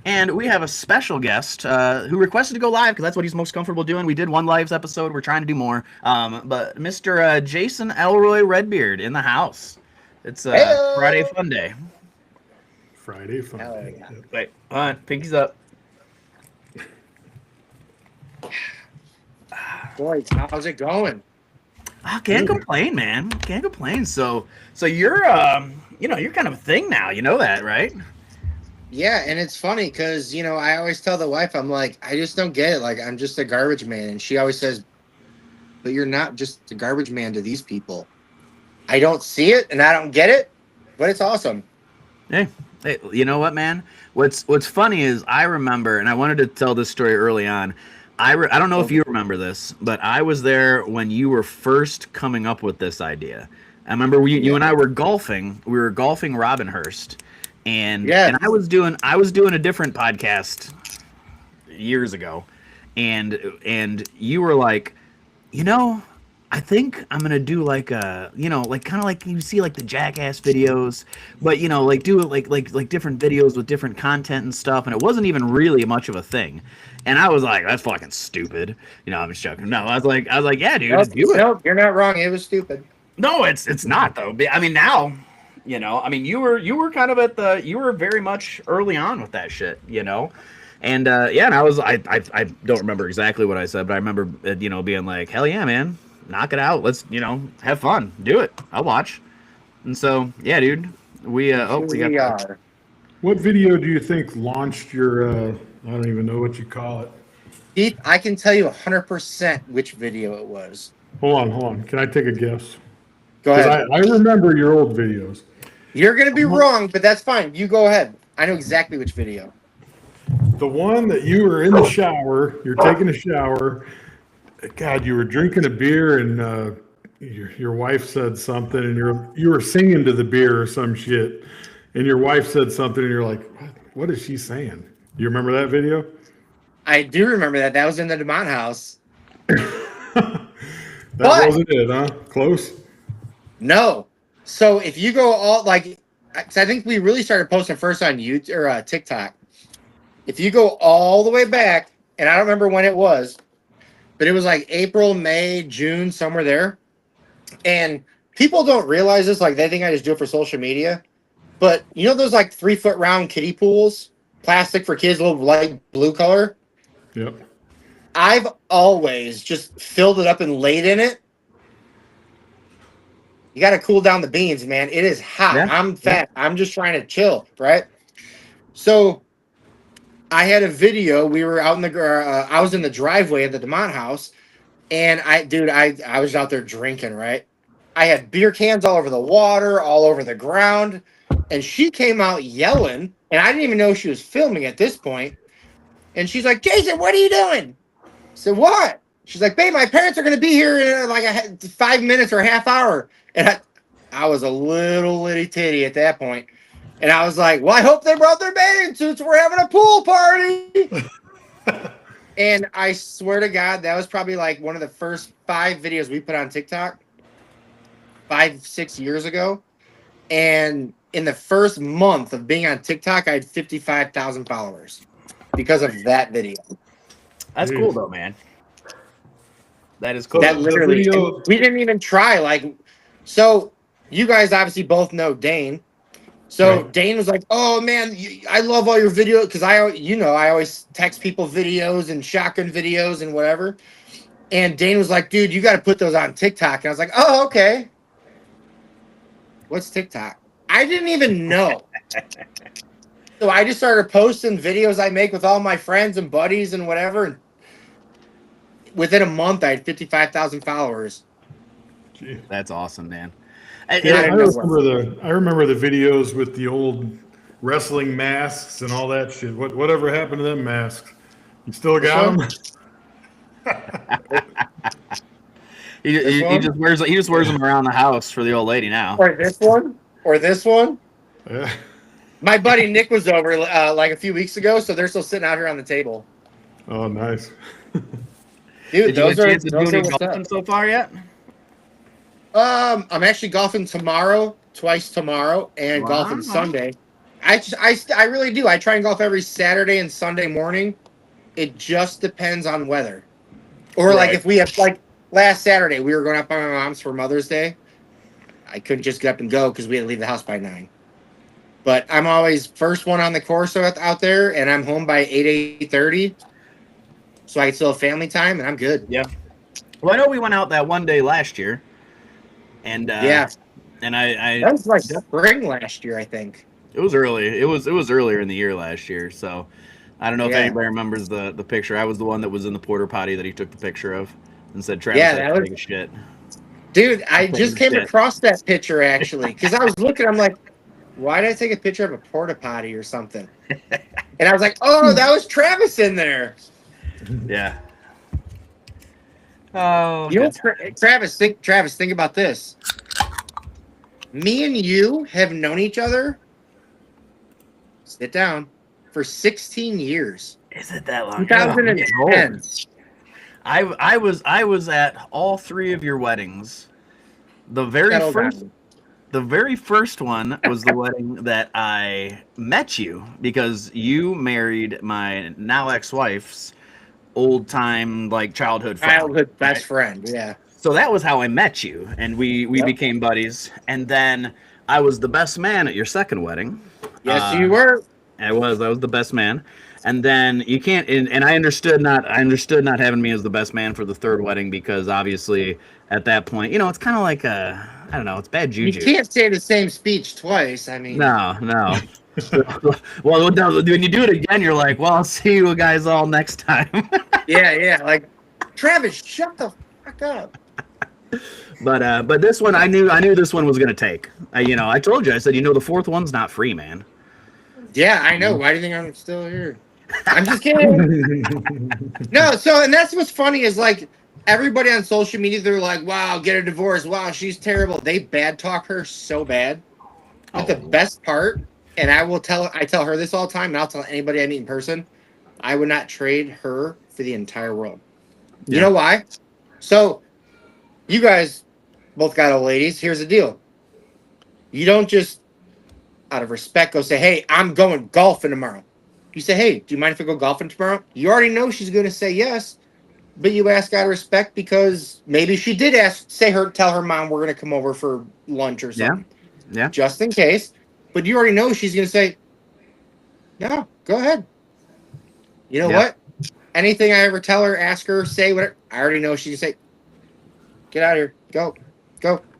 And we have a special guest who requested to go live because that's what he's most comfortable doing. We did one lives episode. We're trying to do more. But Mr. Jason Elroy Redbeard in the house. It's Friday Heyo! Fun Day. Friday fun. Hell yeah. Wait, pinkies up. Boys, how's it going? I can't complain, man. Can't complain. So you're you're kind of a thing now. You know that, right? Yeah, and it's funny because, I always tell the wife, I'm like, I just don't get it. Like, I'm just a garbage man. And she always says, but you're not just a garbage man to these people. I don't see it and I don't get it, but it's awesome. Hey, you know what, man? What's funny is I remember, and I wanted to tell this story early on. I don't know if you remember this, but I was there when you were first coming up with this idea. I remember you and I were golfing. We were golfing Robinhurst, and I was doing a different podcast years ago, and you were like, I think I'm gonna do like a, like kind of like you see like the Jackass videos, but like do it like different videos with different content and stuff, and it wasn't even really much of a thing. And I was like, that's fucking stupid. I'm just joking. No, I was like, yeah, dude, just do it. No, you're not wrong. It was stupid. No, it's not though. I mean, now, you were kind of you were very much early on with that shit, And and I don't remember exactly what I said, but I remember being like, hell yeah, man. Knock it out. Let's, have fun. Do it. I'll watch. And so, yeah, dude. We got. What video do you think launched your? I don't even know what you call it. Keith, I can tell you 100% which video it was. Hold on. Can I take a guess? Go ahead. I remember your old videos. You're gonna be wrong, but that's fine. You go ahead. I know exactly which video. The one that you were in the shower. You're taking a shower. God, you were drinking a beer and your wife said something, and you were singing to the beer or some shit, and your wife said something, and you're like, what is she saying? You remember that video? I do remember that. That was in the DeMont house. That wasn't it, huh? Close? No. So if you go I think we really started posting first on YouTube or TikTok. If you go all the way back, and I don't remember when it was, but it was like April, May, June, somewhere there. And people don't realize this. Like, they think I just do it for social media. But you know those like 3-foot round kiddie pools? Plastic for kids, a little light blue color? Yep. I've always just filled it up and laid in it. You got to cool down the beans, man. It is hot. Yeah. I'm fat. Yeah. I'm just trying to chill, right? So I had a video. We were out in I was in the driveway of the DeMont house, and I was out there drinking, right? I had beer cans all over the water, all over the ground, and she came out yelling, and I didn't even know she was filming at this point. And she's like, Jason, what are you doing? I said, what? She's like, babe, my parents are going to be here in like 5 minutes or a half hour. And I was a little itty titty at that point. And I was like, well, I hope they brought their bathing suits. We're having a pool party. And I swear to God, that was probably like one of the first 5 videos we put on TikTok 5-6 years ago. And in the first month of being on TikTok, I had 55,000 followers because of that video. That's cool though, man. That is cool. That literally, we didn't even try. So you guys obviously both know Dane. So right. Dane was like, oh man, I love all your videos. Because I always text people videos and shotgun videos and whatever. And Dane was like, dude, you got to put those on TikTok. And I was like, oh, okay. What's TikTok? I didn't even know. So I just started posting videos I make with all my friends and buddies and whatever. And within a month, I had 55,000 followers. Gee. That's awesome, man. I remember the videos with the old wrestling masks and all that shit. Whatever happened to them masks? You still got them? He just wears them around the house for the old lady now. Or this one. Yeah. My buddy Nick was over like a few weeks ago, so they're still sitting out here on the table. Oh, nice. Dude, Did you get a chance to do any golfing so far yet? I'm actually golfing tomorrow, twice tomorrow, and golfing Sunday. I really do. I try and golf every Saturday and Sunday morning. It just depends on weather. Or like Right. if we have like last Saturday, we were going up by my mom's for Mother's Day. I couldn't just get up and go because we had to leave the house by 9. But I'm always first one on the course out there, and I'm home by 8:30, so I can still have family time, and I'm good. Yeah. Well, I know we went out that one day last year, and Yeah, and I that was like spring last year, I think. it was early. It was earlier in the year last year, so I don't know if Yeah. anybody remembers the picture. I was the one that was in the porta potty that he took the picture of and said Travis Yeah, had that to was- take a shit. Dude, I Holy just came shit. across that picture actually because I was looking. I'm like, why did I take a picture of a porta potty or something? And I was like, oh, that was Travis in there. Yeah. Oh, You know, Travis, think about this. Me and you have known each other. Sit down for 16 years. is it that long? 2010. I was at all 3 of your weddings. The very Settle first down. The very first one was the wedding that I met you because you married my now ex-wife's old time like childhood friend. Childhood best friend. Yeah. So that was how I met you, and we Yep. became buddies. And then I was the best man at your second wedding. Yes, you were. I was the best man. And then you can't, and I understood not having me as the best man for the third wedding because obviously at that point, you know, it's kind of like I don't know, it's bad juju. You can't say the same speech twice. I mean, No. Well, no, when you do it again, you're like, well, I'll see you guys all next time. yeah. Like, Travis, shut the fuck up. But this one, I knew this one was gonna take. I told you, I said, the fourth one's not free, man. Yeah, I know. Why do you think I'm still here? I'm just kidding. No, and that's what's funny is like everybody on social media, they're like, wow, get a divorce. Wow, she's terrible. They bad talk her so bad. But the best part, and I tell her this all the time, and I'll tell anybody I meet in person, I would not trade her for the entire world. You Yeah. know why? So, you guys both got old ladies. Here's the deal. You don't just, out of respect, go say, hey, I'm going golfing tomorrow. You say, hey, do you mind if I go golfing tomorrow? You already know she's going to say yes, but you ask out of respect because maybe she did tell her mom we're going to come over for lunch or something. Yeah. Just in case. But you already know she's going to say, no, go ahead. You know Yeah. what? Anything I ever tell her, ask her, say whatever, I already know she's going to say, get out of here. Go.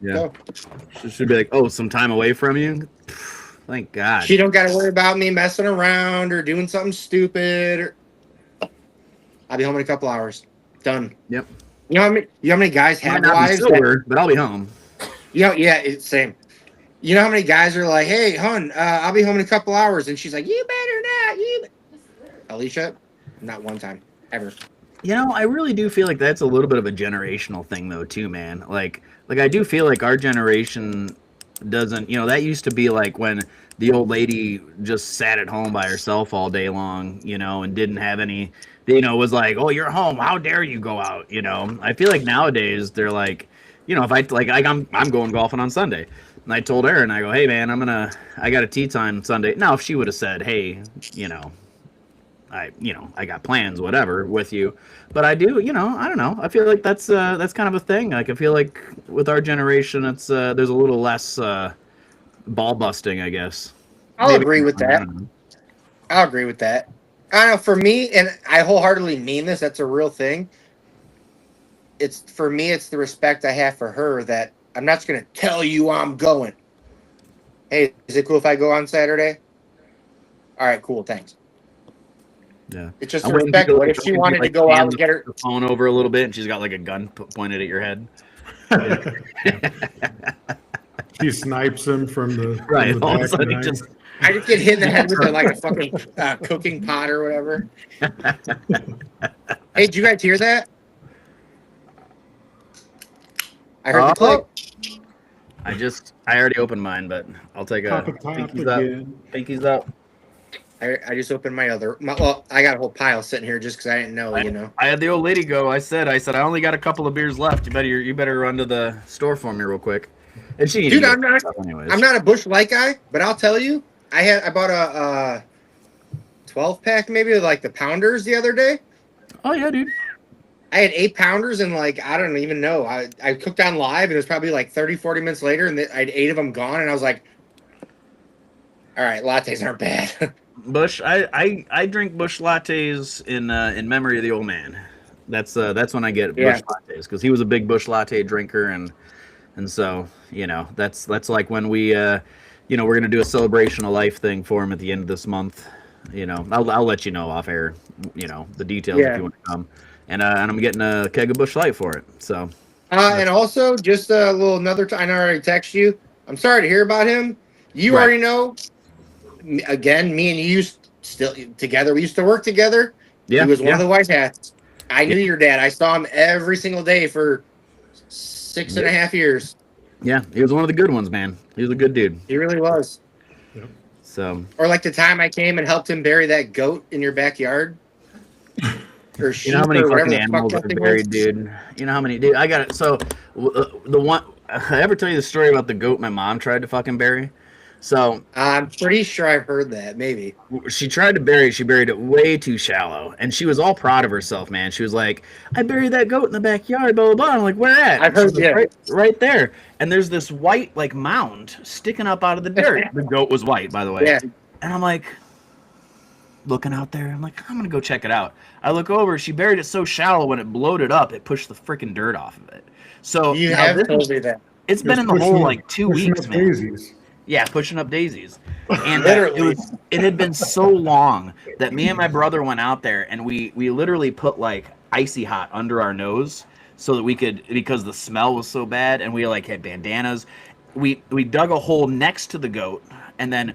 Yeah. Go. She should be like, oh, some time away from you. Thank God. She don't got to worry about me messing around or doing something stupid. I'll be home in a couple hours. Done. Yep. You know how many guys Might have not be wives? sober, but I'll be home. Yeah, it's same. You know how many guys are like, hey, hon, I'll be home in a couple hours. And she's like, you better not. Alicia, not one time, ever. I really do feel like that's a little bit of a generational thing, though, too, man. Like I do feel like our generation doesn't, that used to be like when the old lady just sat at home by herself all day long, and didn't have any, was like, oh, you're home. How dare you go out? I feel like nowadays they're like, if I'm going golfing on Sunday. And I told Erin, I go, hey, man, I got a tea time Sunday. Now, if she would have said, hey, I got plans, whatever, with you, but I do, I don't know. I feel like that's kind of a thing. Like I feel like with our generation, it's there's a little less ball busting, I guess. I'll Maybe- agree with I that. don't know. I'll agree with that. I don't know, for me, and I wholeheartedly mean this, that's a real thing. For me, it's the respect I have for her that I'm not just going to tell you I'm going. Hey, is it cool if I go on Saturday? All right, cool, thanks. Yeah. It's just I'm the waiting for respect. you to, What if like, she wanted to go out and get her? the phone over a little bit, and she's got like a gun pointed at your head. She snipes him from the Right. From the All of a back sudden, he nine. just I just get hit in the head with like a fucking cooking pot or whatever. Hey, did you guys hear that? I heard the click. I already opened mine, but I'll take a Pop top pinkies up. again. Pinkies up. I just opened my other. Well, I got a whole pile sitting here just because I didn't know. I had the old lady go. I said, I only got a couple of beers left. You better run to the store for me real quick. And she, Dude, I'm not anyways. a Busch Light guy, but I'll tell you, I bought a 12 pack maybe like the pounders the other day. Oh yeah, dude. I had 8 pounders and like I don't even know. I cooked on live and it was probably like 30-40 minutes later and I had 8 of them gone and I was like, all right, lattes aren't bad. Bush, I drink Bush lattes in memory of the old man. That's when I get Bush lattes because he was a big Bush latte drinker and so that's like when we we're gonna do a celebration of life thing for him at the end of this month. I'll let you know off air. The details if you want to come. And I'm getting a keg of Bush Light for it. So. And also just a little another time. I already texted you. I'm sorry to hear about him. You already know. Again, me and you still together. We used to work together. Yeah, he was one of the white hats. I knew your dad. I saw him every single day for 6.5 years. Yeah, he was one of the good ones, man. He was a good dude. He really was. So. Or like the time I came and helped him bury that goat in your backyard. Or sheep, how many fucking animals fuck are buried, dude? You know how many? Dude, I got it. So the one. I ever tell you the story about the goat my mom tried to fucking bury? So I'm pretty sure I've heard that. Maybe she tried to bury it. She buried it way too shallow, and she was all proud of herself, man. She was like, "I buried that goat in the backyard." Blah blah blah. I'm like, "Where at?" I've heard that. Right there. And there's this white like mound sticking up out of the dirt. The goat was white, by the way. Yeah. And I'm like, looking out there. I'm like, I'm gonna go check it out. I look over. She buried it so shallow when it bloated up, it pushed the freaking dirt off of it. So you have told me that. It's been in the hole like 2 weeks, man. Daisies. Yeah, pushing up daisies. And it had been so long that me and my brother went out there and we literally put like icy hot under our nose so that we could, because the smell was so bad, and we like had bandanas. We dug a hole next to the goat, and then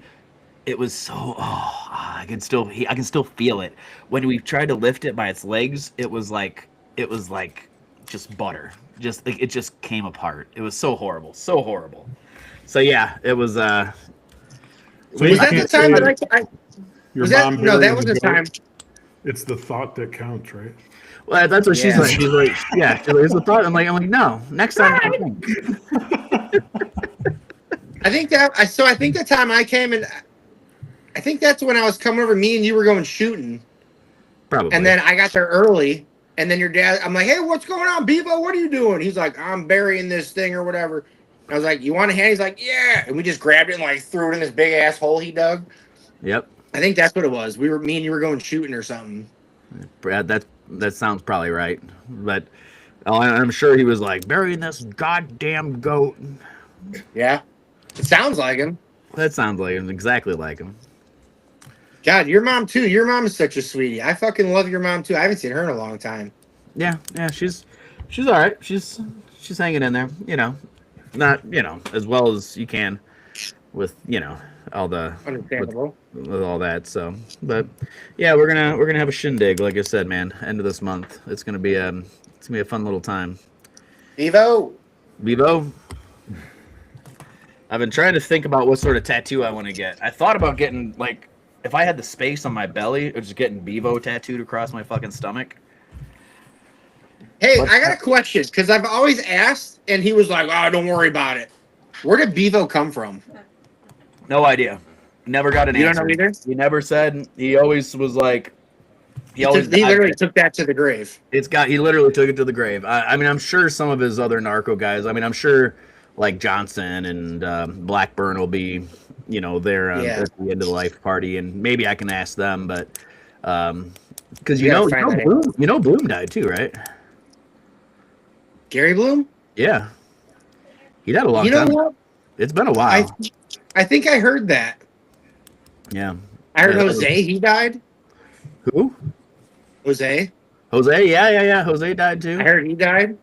it was so I can still feel it. When we tried to lift it by its legs, it was like just butter. Just like it just came apart. It was so horrible. So horrible. So yeah, it was. Was that the time that I Your was mom that, no, that was the goat. time. It's the thought that counts, right? Well, that's what she's like. She's like, yeah, she's like, it's a thought. I'm like, no. Next time. I think the time I came and I think that's when I was coming over. Me and you were going shooting. Probably. And then I got there early, and then your dad. I'm like, hey, what's going on, Bevo? What are you doing? He's like, I'm burying this thing or whatever. I was like, you want a hand? He's like, yeah. And we just grabbed it and like threw it in this big ass hole he dug. Yep. I think that's what it was. Me and you were going shooting or something. Brad, that sounds probably right. But I'm sure he was like, burying this goddamn goat. Yeah. It sounds like him. That sounds like him. Exactly like him. God, your mom too. Your mom is such a sweetie. I fucking love your mom too. I haven't seen her in a long time. Yeah, she's all right. She's hanging in there, Not, as well as you can with, all the Understandable. with all that. So, but yeah, we're gonna have a shindig, like I said, man. End of this month. It's gonna be a fun little time. Bevo. I've been trying to think about what sort of tattoo I want to get. I thought about getting like, if I had the space on my belly, or just getting Bevo tattooed across my fucking stomach. Hey, I got a question because I've always asked, and he was like, "Oh, don't worry about it." Where did Bevo come from? No idea. Never got an answer. You don't know either? He never said. He always was like. He literally took that to the grave. He literally took it to the grave. I mean, I'm sure some of his other narco guys. I mean, I'm sure like Johnson and Blackburn will be, there at the end of the life party, and maybe I can ask them. But because Bloom died too, right? Gary Bloom? Yeah, he died a long time. You know what? It's been a while. I think I heard that. Yeah, I heard Jose. He died. Who? Jose. Yeah. Jose died too. I heard he died.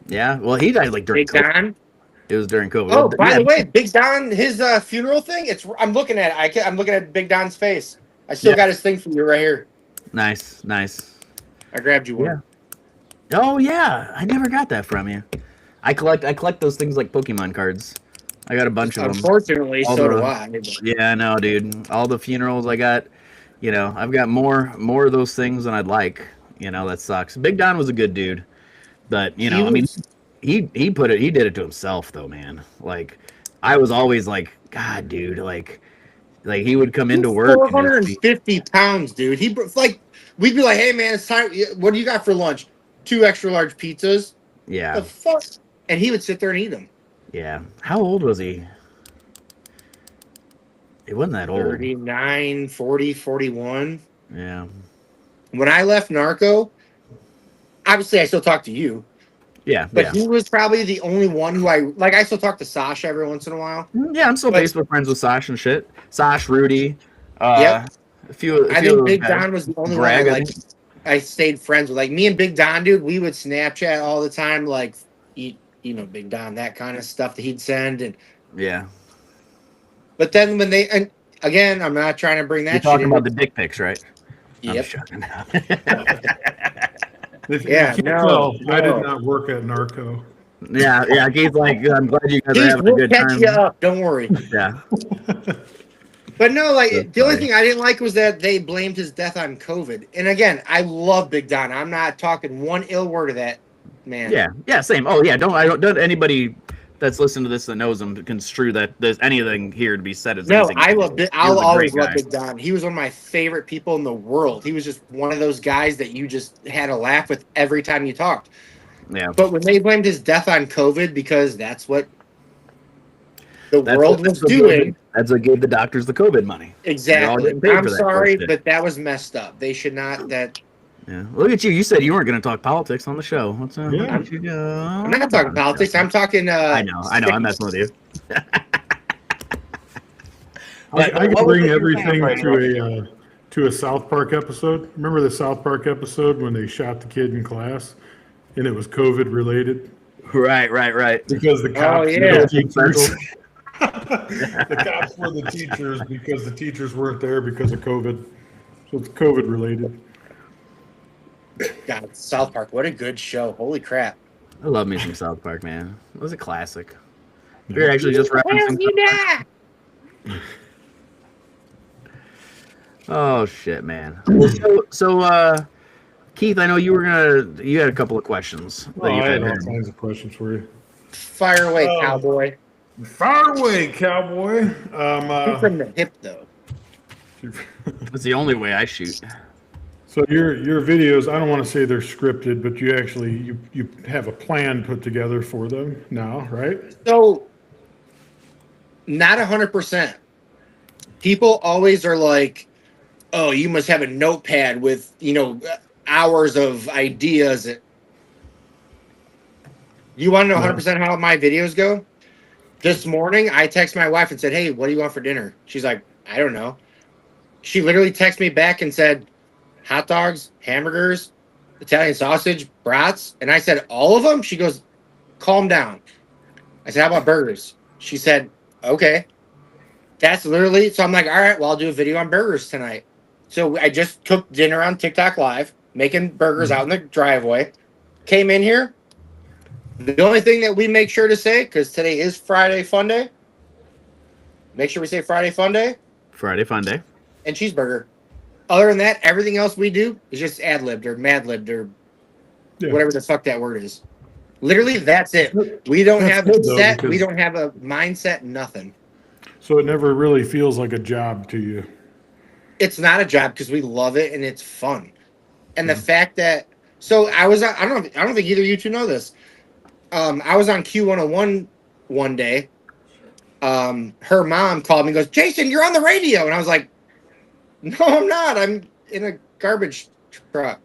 Yeah, well, he died like during Big Don. It was during COVID. Oh, by the way, Big Don, his funeral thing. I'm looking at it. I'm looking at Big Don's face. I still got his thing from you right here. Nice. I grabbed you one. Yeah. Oh yeah, I never got that from you. I collect those things like Pokemon cards. I got a bunch of them. Unfortunately, so do I. Yeah, I know, dude. All the funerals I got, I've got more of those things than I'd like. That sucks. Big Don was a good dude, but he did it to himself though, man. Like, I was always like, God, dude, like, Like he would come into He's work and just be, 450 pounds, dude. Like, we'd be like, hey, man, it's time. What do you got for lunch? 2 extra large pizzas. yeah, The fuck? And he would sit there and eat them. yeah. How old was he? He wasn't that old. 39, 40, 41. Yeah, When I left Narco, obviously I still talk to you, yeah, but yeah. he was probably the only one who I still talk to Sasha every once in a while. Yeah, I'm still But- Facebook friends with Sash and shit. Sash, Rudy. Yep. A few. I few think of Big those guys. Don was the only Greg, one I I I stayed friends with. Like me and Big Don, dude, we would Snapchat all the time, like Big Don, that kind of stuff that he'd send. And Yeah. but then when and again, I'm not trying to bring that You're shit talking in. about the dick pics, right? I'm Yep. just joking. If Yeah, you can't no, tell, I no. did not work at Narco. yeah. Keith's like, I'm glad you guys are Keith, having a we'll good catch time. you up. Don't worry. Yeah. But no, like That's the only funny. thing I didn't like was that they blamed his death on COVID. And again, I love Big Don. I'm not talking one ill word of that man. Yeah. Same. Oh yeah. Don't anybody that's listening to this that knows him construe that there's anything here to be said as No, anything I negative. love. He I'll was a always great love guy. Big Don. He was one of my favorite people in the world. He was just one of those guys that you just had a laugh with every time you talked. Yeah. But when they blamed his death on COVID because that's what the That's world what- was that's what doing. gave- That's what gave the doctors the COVID money. They're all Exactly. getting paid I'm for that sorry, bullshit. but that was messed up. They should not. That Yeah. Look at you. You said you weren't going to talk politics on the show. What's up? Yeah. Look at you go. I'm not talking politics. I'm talking. I know. I'm messing with you. I But can what was bring it you were everything saying, Brady? to a South Park episode. Remember the South Park episode when they shot the kid in class, and it was COVID related Right. because the cops yeah. were the teachers. The cops were the teachers because the teachers weren't there because of COVID. So it's COVID related. God, South Park. What a good show. Holy crap. I love me some South Park, man. It was a classic. You're actually just referencing. Oh shit, man. Well, so Keith, I know you had a couple of questions. that Oh, you I had all had. kinds of questions for you. Fire away, Oh. cowboy. Fire away, cowboy. Shoot from the hip, though. That's the only way I shoot. So your videos, I don't want to say they're scripted, but you actually you have a plan put together for them now, right? So, not 100%. People always are like, "Oh, you must have a notepad with hours of ideas." You want to know 100% how my videos go? This morning, I texted my wife and said, "Hey, what do you want for dinner?" She's like, "I don't know." She literally texted me back and said, "Hot dogs, hamburgers, Italian sausage, brats." And I said, "All of them?" She goes, "Calm down." I said, "How about burgers?" She said, "Okay." That's literally, so I'm like, all right, well, I'll do a video on burgers tonight. So I just cooked dinner on TikTok Live, making burgers out in the driveway. Came in here. The only thing that we make sure to say, because today is Friday Fun Day, make sure we say Friday Fun Day Friday Fun Day. and cheeseburger. Other than that, everything else we do is just ad-libbed or mad-libbed or Yeah. whatever the fuck that word is. Literally, that's it. We don't That's have good, a though, set. We because- don't have a mindset, nothing. So it never really feels like a job to you. It's not a job because we love it and it's fun. And the fact that I was I don't think either of you two know this. I was on Q101 one day. Her mom called me and goes, "Jason, you're on the radio." And I was like, "No, I'm not. I'm in a garbage truck."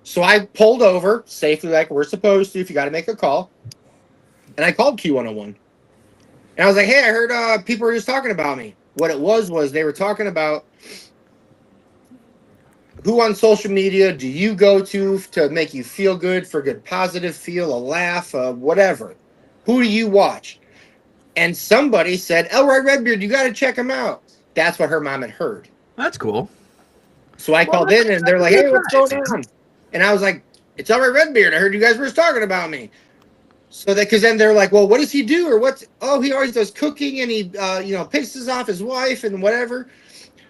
So I pulled over safely like we're supposed to if you got to make a call. And I called Q101. And I was like, "Hey, I heard people were just talking about me." What it was they were talking about who on social media do you go to make you feel good, for good positive feel, a laugh, whatever. Who do you watch? And somebody said, Elroy Redbeard, you got to check him out. That's what her mom had heard. That's cool. So I called in and they're like, "Hey, what's going on?" And I was like, "It's Elroy Redbeard. I heard you guys were just talking about me." So because then they're like, "Well, what does he do?" Or what's, "Oh, he always does cooking and he, pisses off his wife and whatever."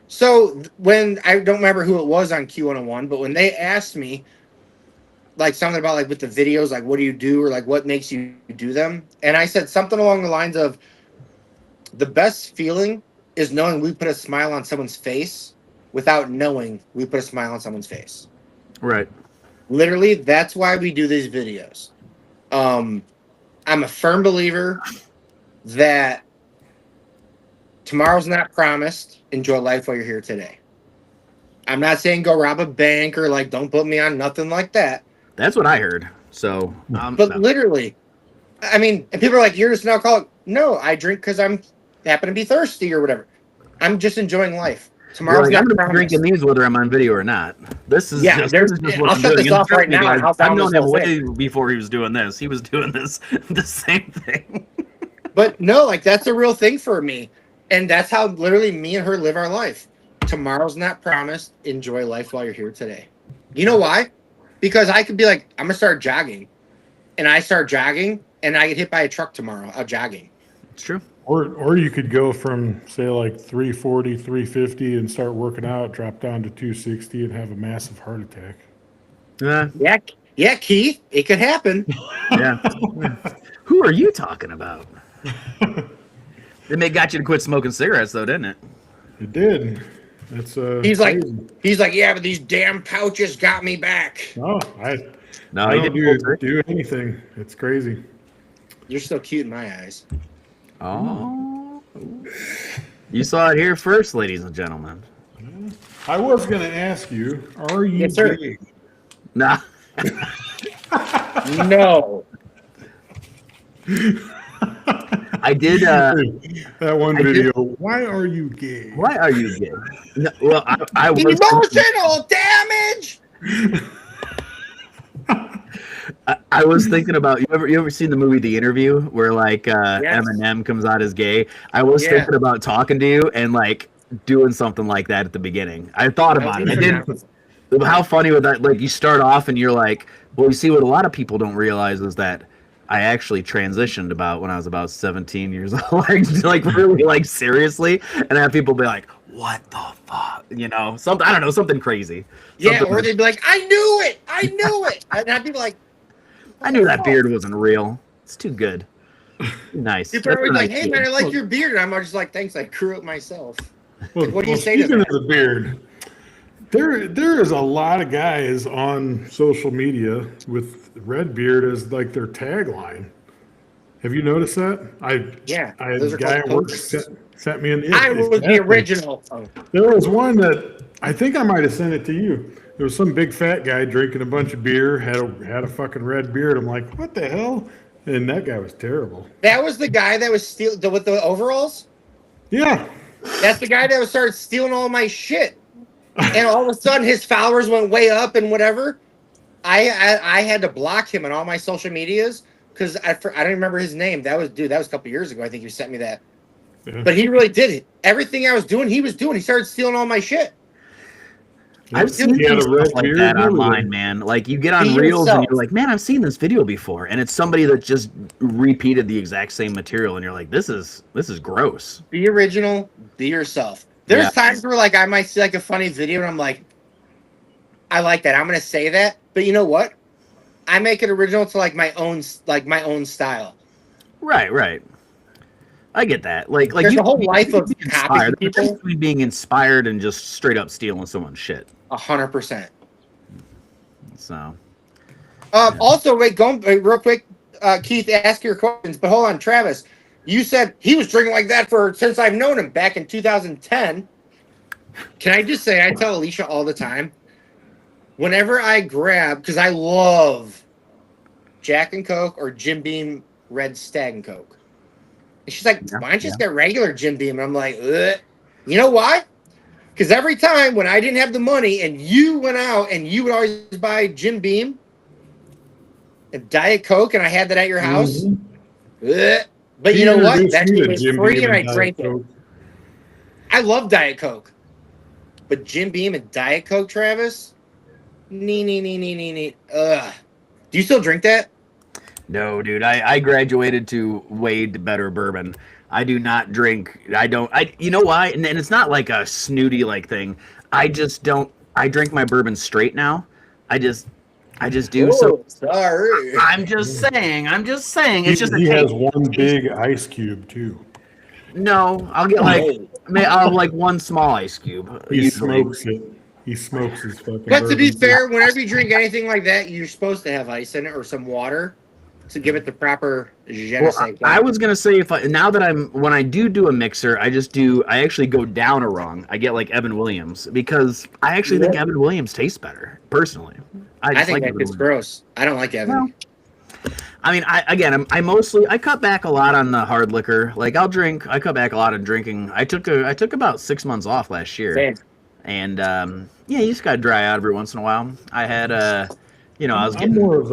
So when I don't remember who it was on Q101, but when they asked me like something about like with the videos, like what do you do or like what makes you do them, and I said something along the lines of the best feeling is knowing we put a smile on someone's face without knowing we put a smile on someone's face. Right. Literally, that's why we do these videos. I'm a firm believer that tomorrow's not promised. Enjoy life while you're here today. I'm not saying go rob a bank or like don't put me on nothing like that. That's what I heard. So, But literally, I mean, and people are like, "You're just an alcoholic." No, I drink because I'm happen to be thirsty or whatever. I'm just enjoying life. Tomorrow's not I'm promised. drinking these whether I'm on video or not. This is Yeah, just, there's- this is just I'll what I'm shut doing. this off right now and I'll I've known him down way this before he was doing this. He was doing this the same thing. But no, like that's a real thing for me. And that's how literally me and her live our life. Tomorrow's not promised. Enjoy life while you're here today. You know why? Because I could be like, I'm gonna start jogging. And I start jogging and I get hit by a truck tomorrow out jogging. It's true. Or you could go from say like 340, 350 and start working out, drop down to 260 and have a massive heart attack. Yeah, Keith, it could happen. Yeah. Who are you talking about? It got you to quit smoking cigarettes, though, didn't it? It did. That's He's crazy. like, yeah, but these damn pouches got me back. No, No, I he don't didn't. do anything. It's crazy. You're still cute in my eyes. Oh, you saw it here first, ladies and gentlemen. I was going to ask you, are you Yes, sir. gay? Nah, No. I did. That one I did- video. Why are you gay? Why are you gay? No, well, I was. Emotional damage. I was thinking about you ever seen the movie The Interview where like Yes. Eminem comes out as gay? I was Yeah. thinking about talking to you and like doing something like that at the beginning. I thought about it. I didn't. How funny would that? Like you start off and you're like, well, you see what a lot of people don't realize is that I actually transitioned about when I was about 17 years old, like really like seriously, and I have people be like, what the fuck, you know, something I don't know, something crazy. Yeah, Something or they'd be like, I knew it. And I'd be like, I knew that beard wasn't real. It's too good. Nice. people are That's a always like, nice hey man, I beard. like your beard. And I'm just like, thanks, I grew it myself. Well, What do you say to speaking that? of the beard, there is a lot of guys on social media with red beard as like their tagline. Have you noticed that? Yeah, I had those a are guy called at work posts. sent me an. I was the Exactly. original. Oh, There was one that I think I might have sent it to you. There was some big fat guy drinking a bunch of beer, had a fucking red beard. I'm like, what the hell? And that guy was terrible. that was the guy that was with the overalls. Yeah. That's the guy that was started stealing all my shit. And all of a sudden, his followers went way up and whatever. I had to block him on all my social medias because I don't remember his name. That was a couple years ago. I think you sent me that. Yeah. But he really did it. Everything I was doing, he was doing. He started stealing all my shit. I've seen He had a stuff red like beard that and online, everything. man. Like you get on Be Reels and yourself. you're like, man, I've seen this video before, and it's somebody that just repeated the exact same material, and you're like, this is gross. Be original. Be yourself. There's Yeah. times where like I might see like a funny video and I'm like, I like that. I'm gonna say that. But you know what? I make it original to like my own style. Right. I get that. Like There's you a whole you life can of be copying inspired. There's a people. difference between being inspired and just straight up stealing someone's shit. 100%. So Also, wait, real quick, Keith, ask your questions. But hold on, Travis. You said he was drinking like that since I've known him back in 2010. Can I just say, I tell Alicia all the time, whenever I grab, because I love Jack and Coke or Jim Beam Red Stag and Coke. And she's like, why don't you just get regular Jim Beam? And I'm like, ugh. You know why? Because every time when I didn't have the money and you went out and you would always buy Jim Beam and Diet Coke and I had that at your house. Ugh. But He you know what? introduced That me shit to was Jim free Beam and I and drank Diet it. Coke. I love Diet Coke. But Jim Beam and Diet Coke, Travis? Nee. Ugh. Do you still drink that? no, dude, I graduated to way better bourbon. I do not drink. You know why? And it's not like a snooty like thing. I just don't. I drink my bourbon straight now. I just do. So Sorry. I'm just saying. It's just a He has taste. one big ice cube too. No, I'll get like I'll have like one small ice cube. He usually. smokes it. He smokes his fucking. But to be bourbon. fair, whenever you drink anything like that, you're supposed to have ice in it or some water to give it the proper je ne Well, sais I quoi. was gonna say now that when I do a mixer, I actually go down a rung. I get like Evan Williams because I actually think Evan Williams tastes better personally. I just think like that Evan gets Williams. gross. I don't like Evan. Well, I mean, I mostly I cut back a lot on the hard liquor. Like I cut back a lot on drinking. I took about 6 months off last year. Same. And yeah, you just gotta dry out every once in a while. I had I was I'm getting more of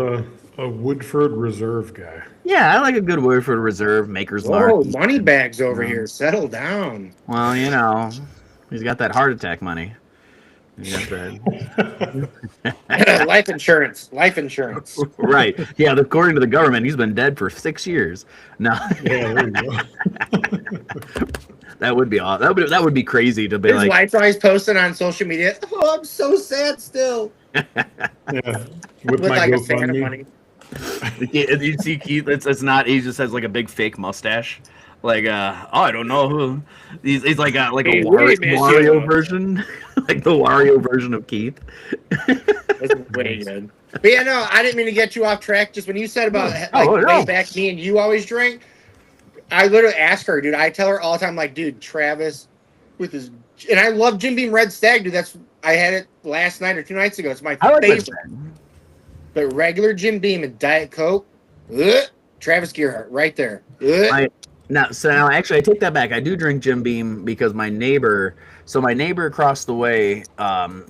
a Woodford Reserve guy. yeah, I like a good Woodford Reserve, Maker's Mark. Whoa, money bags over here. Settle down. Well, he's got that heart attack money. He's got that. Life insurance. Life insurance. Right. Yeah, according to the government, he's been dead for 6 years. No, Yeah, there you go. that would be awesome. That would be crazy to be His like. wife's always posting on social media. Oh, I'm so sad still. Yeah. With Look my like a fan of GoFundMe. money. You see Keith, it's not. He just has like a big fake mustache. Like I don't know who. He's like a Hey, Wario, wait, man, Wario yeah. version, like the Wario version of Keith. That's way good. But yeah, no, I didn't mean to get you off track. Just when you said about like Oh, no. way back, me and you always drink. I literally ask her, dude. I tell her all the time, like, dude, Travis with his, and I love Jim Beam Red Stag, dude. I had it last night or 2 nights ago. It's my I like favorite. that. But regular Jim Beam and Diet Coke, Travis Gearhart, right there. Now, actually, I take that back. I do drink Jim Beam because my neighbor across the way,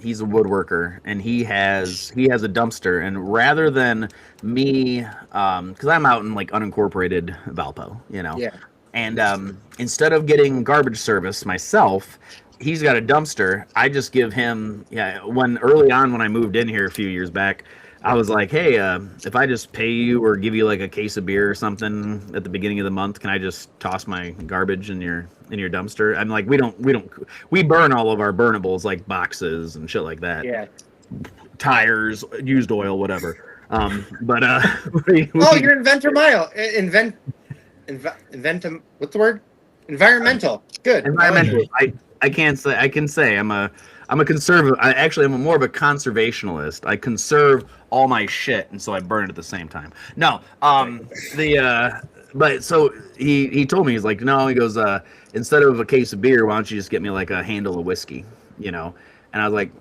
he's a woodworker, and he has a dumpster. And rather than me, because I'm out in like unincorporated Valpo, Yeah. and instead of getting garbage service myself, he's got a dumpster. I just give him, early on when I moved in here a few years back, I was like, hey, if I just pay you or give you like a case of beer or something at the beginning of the month, can I just toss my garbage in your dumpster? I'm like, we burn all of our burnables, like boxes and shit like that. Yeah. Tires, used oil, whatever. But Oh, you're Inventor Mile. What's the word? Environmental. Good. environmental. I can say I'm a conservative. I'm more of a conservationalist. I conserve all my shit, and so I burn it at the same time. No, but so he told me, he's like, no, he goes, instead of a case of beer, why don't you just get me like a handle of whiskey, And I was like,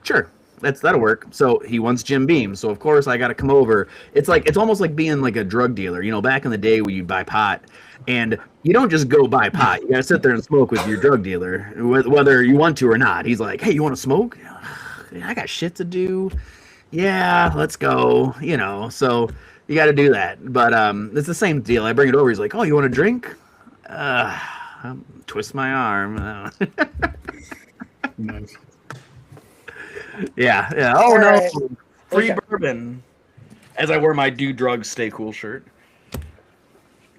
sure. That'll work. So he wants Jim Beam. So of course I got to come over. It's almost like being like a drug dealer. Back in the day when you buy pot, and you don't just go buy pot. You got to sit there and smoke with your drug dealer, whether you want to or not. He's like, hey, you want to smoke? I got shit to do. Yeah, let's go. So you got to do that. But it's the same deal. I bring it over. He's like, oh, you want a drink? Twist my arm. Nice. Yeah. Oh, no. Alright. Free Okay. bourbon. As I wear my Do Drugs Stay Cool shirt.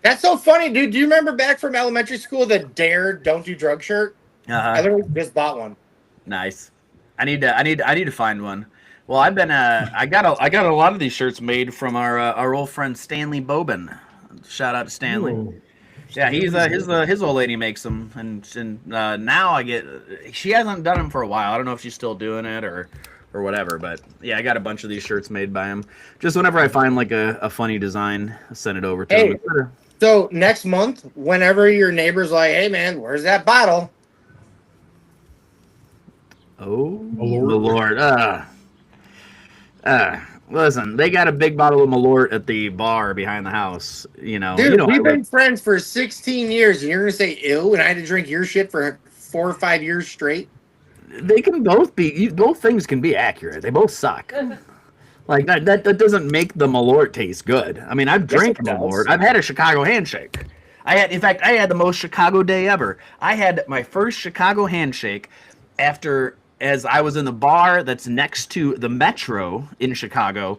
That's so funny, dude. Do you remember back from elementary school the Dare Don't Do Drug shirt? I literally just bought one. Nice. I need to find one. Well, I've been I got a lot of these shirts made from our old friend Stanley Bobin. Shout out to Stanley. Ooh. Yeah, he's his old lady makes them, and now she hasn't done them for a while. I don't know if she's still doing it or whatever, but yeah, I got a bunch of these shirts made by him. Just whenever I find like a funny design, I send it over to him. So next month, whenever your neighbor's like, hey man, where's that bottle? Oh, Malort. the Lord. Listen, they got a big bottle of Malort at the bar behind the house. Dude, we've been friends for 16 years, and you're gonna say ew, and I had to drink your shit for 4 or 5 years straight. They can both be. Both things can be accurate. They both suck. Like that doesn't make the Malort taste good. I mean, I've drank it does. Malort. I've had a Chicago handshake. I had the most Chicago day ever. I had my first Chicago handshake as I was in the bar that's next to the Metro in Chicago,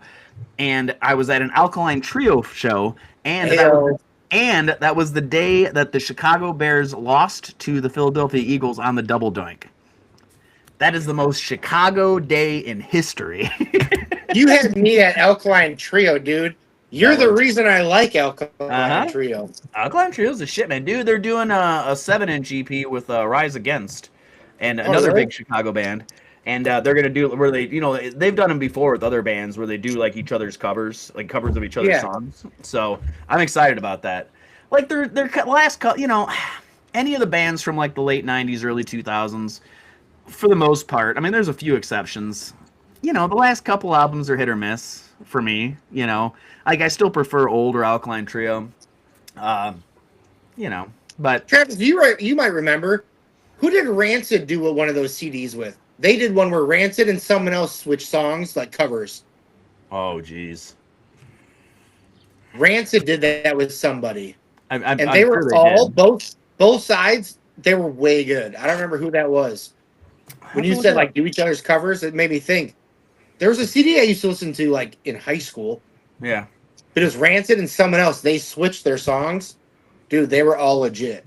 and I was at an Alkaline Trio show, and that was the day that the Chicago Bears lost to the Philadelphia Eagles on the Double Doink. That is the most Chicago day in history. You had me at Alkaline Trio, dude. You're the reason I like Alkaline Trio. Alkaline Trio's the shit, man. Dude, they're doing a 7-inch EP with Rise Against and another really? big Chicago band. And they're gonna do where they, they've done them before with other bands where they do like each other's covers, like covers of each other's songs. So I'm excited about that. Like their last, any of the bands from like the late '90s, early 2000s, for the most part. I mean, there's a few exceptions. The last couple albums are hit or miss for me. Like I still prefer older Alkaline Trio. But Travis, you might remember, who did Rancid do one of those CDs with? They did one where Rancid and someone else switched songs, like covers. Oh, geez. Rancid did that with somebody. And they were all, both sides, they were way good. I don't remember who that was. When you said, like, do each other's covers, it made me think. There was a CD I used to listen to, like, in high school. Yeah. But it was Rancid and someone else. They switched their songs. Dude, they were all legit.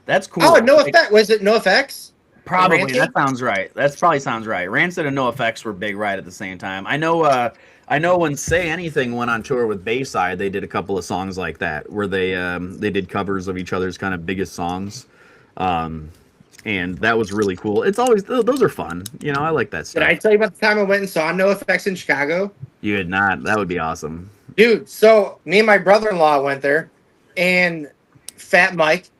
That's cool. Oh, NoFX. Was it NoFX? Probably. That sounds right. That probably sounds right. Rancid and NoFX were big right at the same time. I know when Say Anything went on tour with Bayside, they did a couple of songs like that where they did covers of each other's kind of biggest songs. And that was really cool. It's always, those are fun. I like that stuff. Did I tell you about the time I went and saw NoFX in Chicago? You did not. That would be awesome. Dude, so me and my brother-in-law went there, and Fat Mike,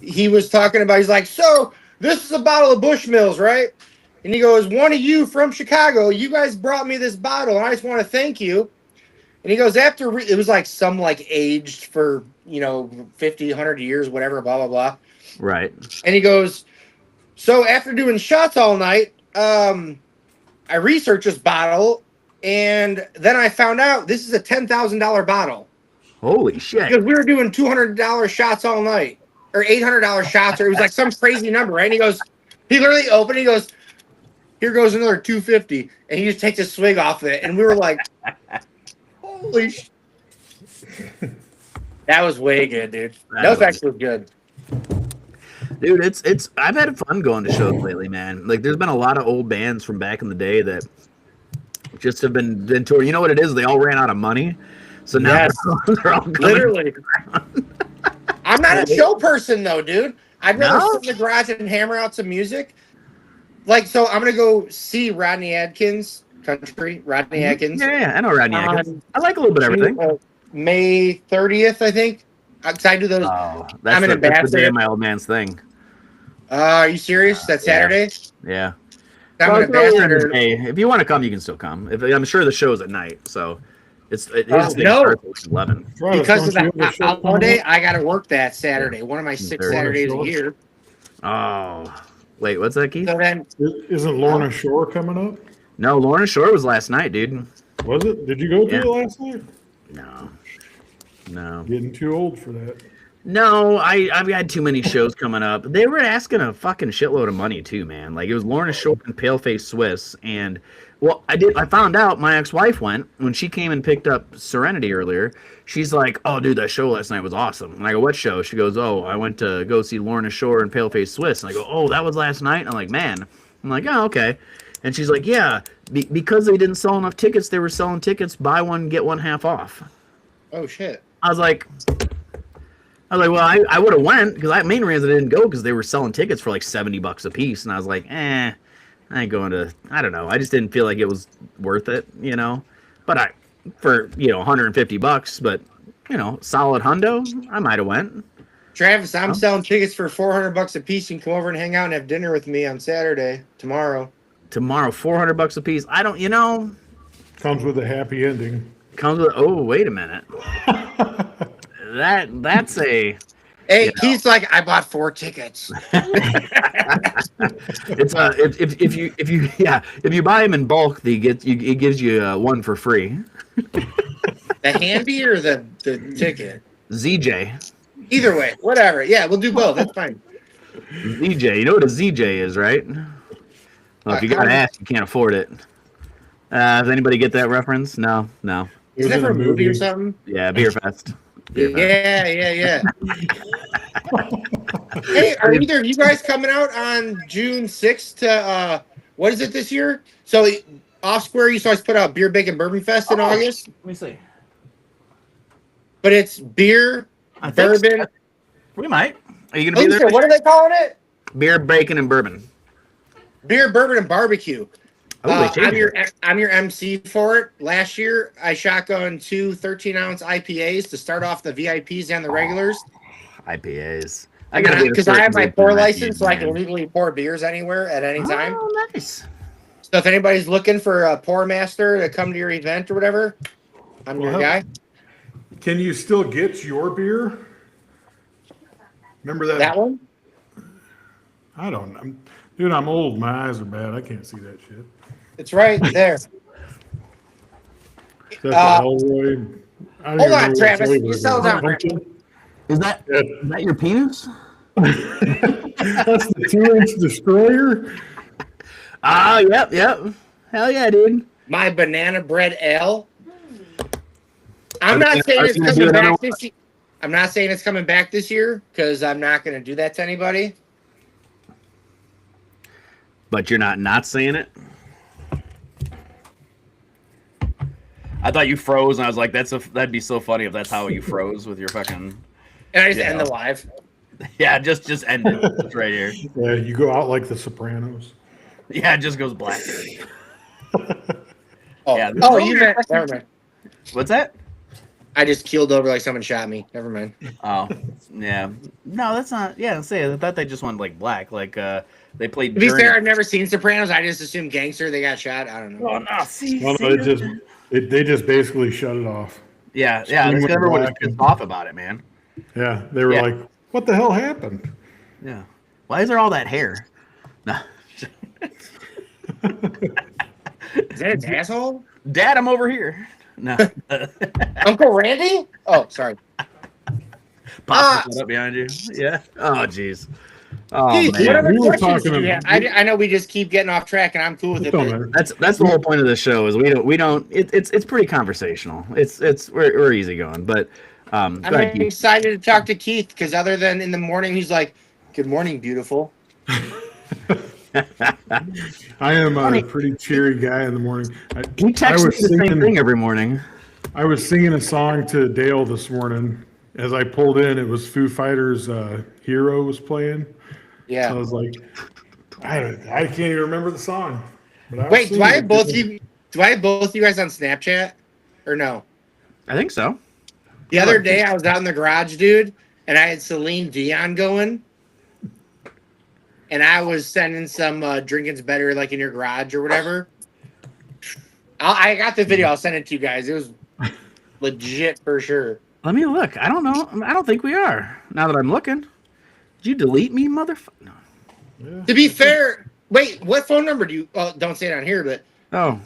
he was talking about, he's like, so this is a bottle of Bushmills, right? And he goes, one of you from Chicago, you guys brought me this bottle, and I just want to thank you. And he goes, it was like some like aged for, 50, 100 years, whatever, blah, blah, blah. Right. And he goes, so after doing shots all night, I researched this bottle, and then I found out this is a $10,000 bottle. Holy shit. Because we were doing $200 shots all night. Or $800 shots, or it was like some crazy number, right? And he literally opened, he goes, here goes another $250, and he just takes a swig off of it, and we were like, holy shit. That was way good, dude. NoFX was good. Dude, it's I've had fun going to shows lately, man. Like there's been a lot of old bands from back in the day that just have been touring. You know what it is? They all ran out of money. So now they're all literally. I'm not a show person though, dude. I'd rather sit in the garage and hammer out some music. Like, so I'm gonna go see Rodney Adkins, country. Rodney Adkins. Yeah, I know Rodney Adkins. I like a little bit of everything. May 30th, I think. I do those. Oh, I'm an ambassador. That's the day of my old man's thing. Are you serious? That's Saturday? Yeah. I'm an ambassador. If you want to come, you can still come. I'm sure the show's at night, so. His thing starts at 11. Because of the holiday, I got to work that Saturday. One of my 6 Saturdays a year. Oh, wait, what's that, Keith? So then, isn't Lorna Shore coming up? No, Lorna Shore was last night, dude. Was it? Did you go to it last night? No. Getting too old for that. No, I've had too many shows coming up. They were asking a fucking shitload of money too, man. Like it was Lorna Shore and Paleface Swiss, and well, I found out my ex-wife went when she came and picked up Serenity earlier. She's like, "Oh, dude, that show last night was awesome." And I go, "What show?" She goes, "Oh, I went to go see Lorna Shore and Paleface Swiss." And I go, "Oh, that was last night." And I'm like, "Man," I'm like, "Oh, okay." And she's like, "Yeah, because they didn't sell enough tickets, they were selling tickets buy one get one half off." Oh shit! I was like, well, I would have went because main reason I didn't go because they were selling tickets for like $70 a piece, and I was like, I ain't going to. I don't know. I just didn't feel like it was worth it, But for $150, but solid hundo, I might have went. Travis, I'm selling tickets for $400 a piece. You can come over and hang out and have dinner with me on Saturday tomorrow. Tomorrow, $400 a piece. I don't, Comes with a happy ending. Comes with. Oh, wait a minute. That's a. Hey, Keith's like, I bought 4 tickets. It's if you buy them in bulk, it gives you one for free. The handy or the ticket? ZJ. Either way, whatever. Yeah, we'll do both. That's fine. ZJ, you know what a ZJ is, right? Well, if you got ass, you can't afford it. Does anybody get that reference? No. Is that for a movie or something? Yeah, Beer Fest. Yeah. Hey, are either of you guys coming out on June 6th to, what is it this year? So, Off Square, you guys put out Beer Bacon Bourbon Fest in August? Let me see. but it's beer, I think so. bourbon. We might. Are you gonna be there? What are they calling it? Beer, bacon, and bourbon. Beer, bourbon, and barbecue. Oh, they changed I'm your MC for it. Last year, I shotgunned 2 13-ounce IPAs to start off the VIPs and the regulars. IPAs. I got because I have my pour license, so I can legally pour beers anywhere at any time. Oh, nice. So if anybody's looking for a pour master to come to your event or whatever, I'm your guy. Can you still get your beer? Remember that? That one? I don't know. Dude, I'm old. My eyes are bad. I can't see that shit. It's right there. That's the Elroy. Hold on, Travis. You settle down. Is that your penis? That's the 2-inch destroyer. Ah, yep. Hell yeah, dude. My banana bread ale. I'm not saying it's coming back this year. I'm not saying it's coming back this year because I'm not going to do that to anybody. But you're not saying it? I thought you froze, and I was like, that'd be so funny if that's how you froze with your fucking... And I just end the live. Yeah, just end it. It's right here. Yeah, you go out like the Sopranos. Yeah, it just goes black. Oh, yeah, you meant... Never mind. What's that? I just keeled over like someone shot me. Never mind. Oh, yeah. No, that's not... Yeah, I thought they just went like black. Like, they played... To be fair, I've never seen Sopranos. I just assumed gangster. They got shot. I don't know. Oh, no. See, Well, no, they just basically shut it off. Yeah. Everyone was pissed off about it, man. Yeah, they were like, what the hell happened? Yeah. Why is there all that hair? No. Is that its asshole? Dad, I'm over here. No. Uncle Randy? Oh, sorry. Pop up behind you. Yeah. Oh, jeez. Oh, Keith, man. what other We were questions do talking you have? I know we just keep getting off track, and I'm cool with it. But That's the whole point of the show is we don't. It's pretty conversational. We're easy going, but I'm excited to talk to Keith because other than in the morning, he's like, "Good morning, beautiful." I am a pretty cheery guy in the morning. He texts me the same thing every morning. I was singing a song to Dale this morning. As I pulled in, it was Foo Fighters' "Hero" was playing. Yeah. So I was like, I can't even remember the song. But Wait, do I have both you guys on Snapchat or no? I think so. The other day I was out in the garage, dude, and I had Celine Dion going. And I was sending some drinking's better like in your garage or whatever. I got the video. I'll send it to you guys. It was legit for sure. Let me look. I don't know. I don't think we are. Now that I'm looking. Did you delete me, motherfucker? No. Yeah. To be fair, wait, what phone number do you... Well, don't say it on here, but... Oh.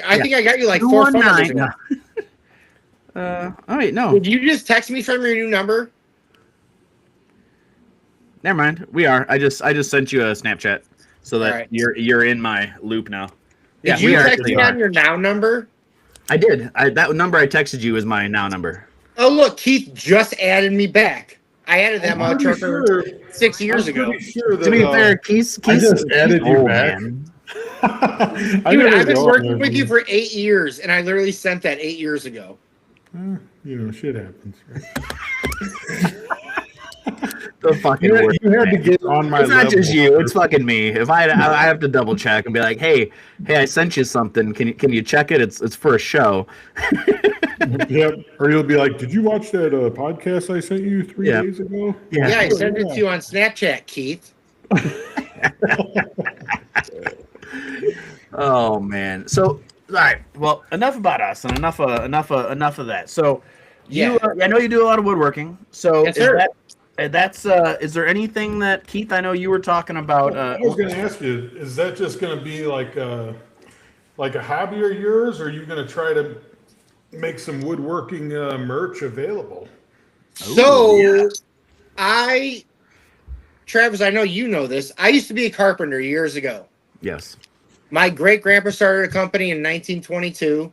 I think I got you like 4 phone numbers ago. Oh, wait, no. Did you just text me from your new number? Never mind. We are. I just sent you a Snapchat so that you're in my loop now. Did you text me on your now number? I did. That number I texted you is my now number. Oh, look, Keith just added me back. I added that motherfucker 6 years ago. Sure that, to be fair, Keith just added you back. Dude, I've been working with you for 8 years, and I literally sent that 8 years ago. Shit happens. Right? The fucking you had to get on my level. It's not just you. It's fucking me. If I have to double check and be like, hey, I sent you something. Can you check it? It's for a show. Yep. Or you'll be like, did you watch that podcast I sent you 3 days ago? Yeah, I sent it to you on Snapchat, Keith. Oh man. So all right. Well, enough about us and enough of that. So I know you do a lot of woodworking. So yes, is there anything that Keith? I know you were talking about. I was going to ask you, is that just going to be like a hobby of yours, or are you going to try to make some woodworking merch available? So, Travis, I know you know this. I used to be a carpenter years ago. Yes. My great-grandpa started a company in 1922.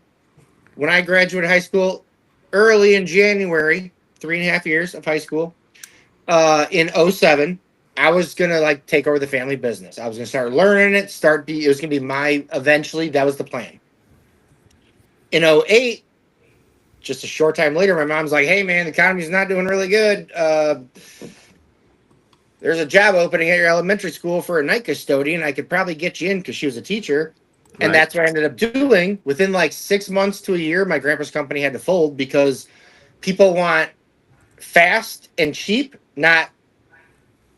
When I graduated high school, early in January, 3.5 years of high school, in 2007, I was going to take over the family business. I was going to start learning it, it was going to be eventually, that was the plan. In 2008, just a short time later, my mom's like, "Hey, man, the economy's not doing really good. There's a job opening at your elementary school for a night custodian. I could probably get you in," because she was a teacher. And Right. that's what I ended up doing. Within like 6 months to a year, my grandpa's company had to fold because people want fast and cheap, not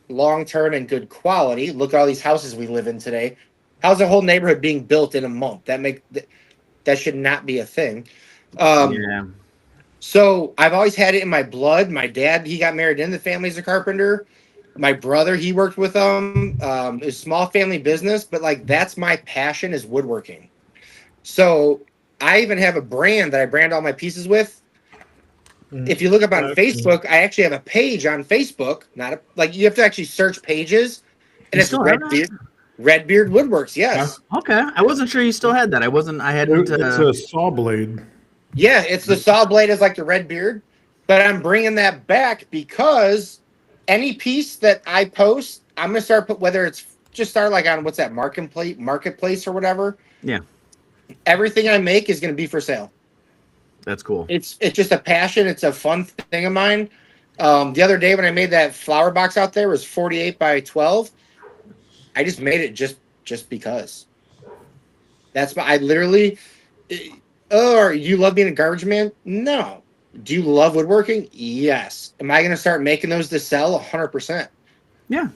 long-term and good quality. Look at all these houses we live in today. How's a whole neighborhood being built in a month? That should not be a thing. Yeah. So I've always had it in my blood. My dad, he got married in the family as a carpenter. My brother, he worked with it's a small family business, but like that's my passion is woodworking. So I even have a brand that I brand all my pieces with. If you look up on Facebook, I actually have a page on Facebook. Like you have to actually search pages, and it's Redbeard Woodworks. Yes. Okay. I wasn't sure you still had that. I hadn't. It's a saw blade. Yeah, it's the saw blade is like the Redbeard, but I'm bringing that back because any piece that I post, I'm gonna start whether it's just start like on what's that marketplace or whatever. Yeah. Everything I make is gonna be for sale. That's cool. It's just a passion. It's a fun thing of mine. The other day when I made that flower box out there, it was 48 by 12. I just made it just because. I literally. Oh, you love being a garbage man? No. Do you love woodworking? Yes. Am I going to start making those to sell? 100%. Yeah.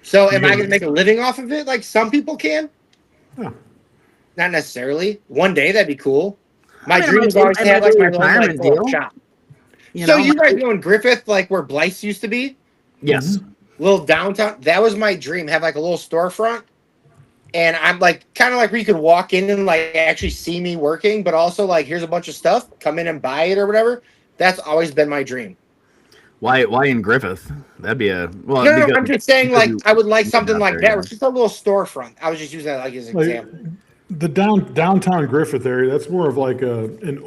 So am I going to make a living off of it like some people can? Yeah. Not necessarily. One day that'd be cool. My dream is always to have like my little shop. You guys know in Griffith, like where Blythe's used to be? Yes. Little downtown. That was my dream. Have like a little storefront. And I'm like, kind of like where you could walk in and like actually see me working, but also like, here's a bunch of stuff, come in and buy it or whatever. That's always been my dream. Why in Griffith? That'd be a well. No, I'm just saying like I would like something like that. Or just a little storefront. I was just using that like as an example. The downtown Griffith area, that's more of like an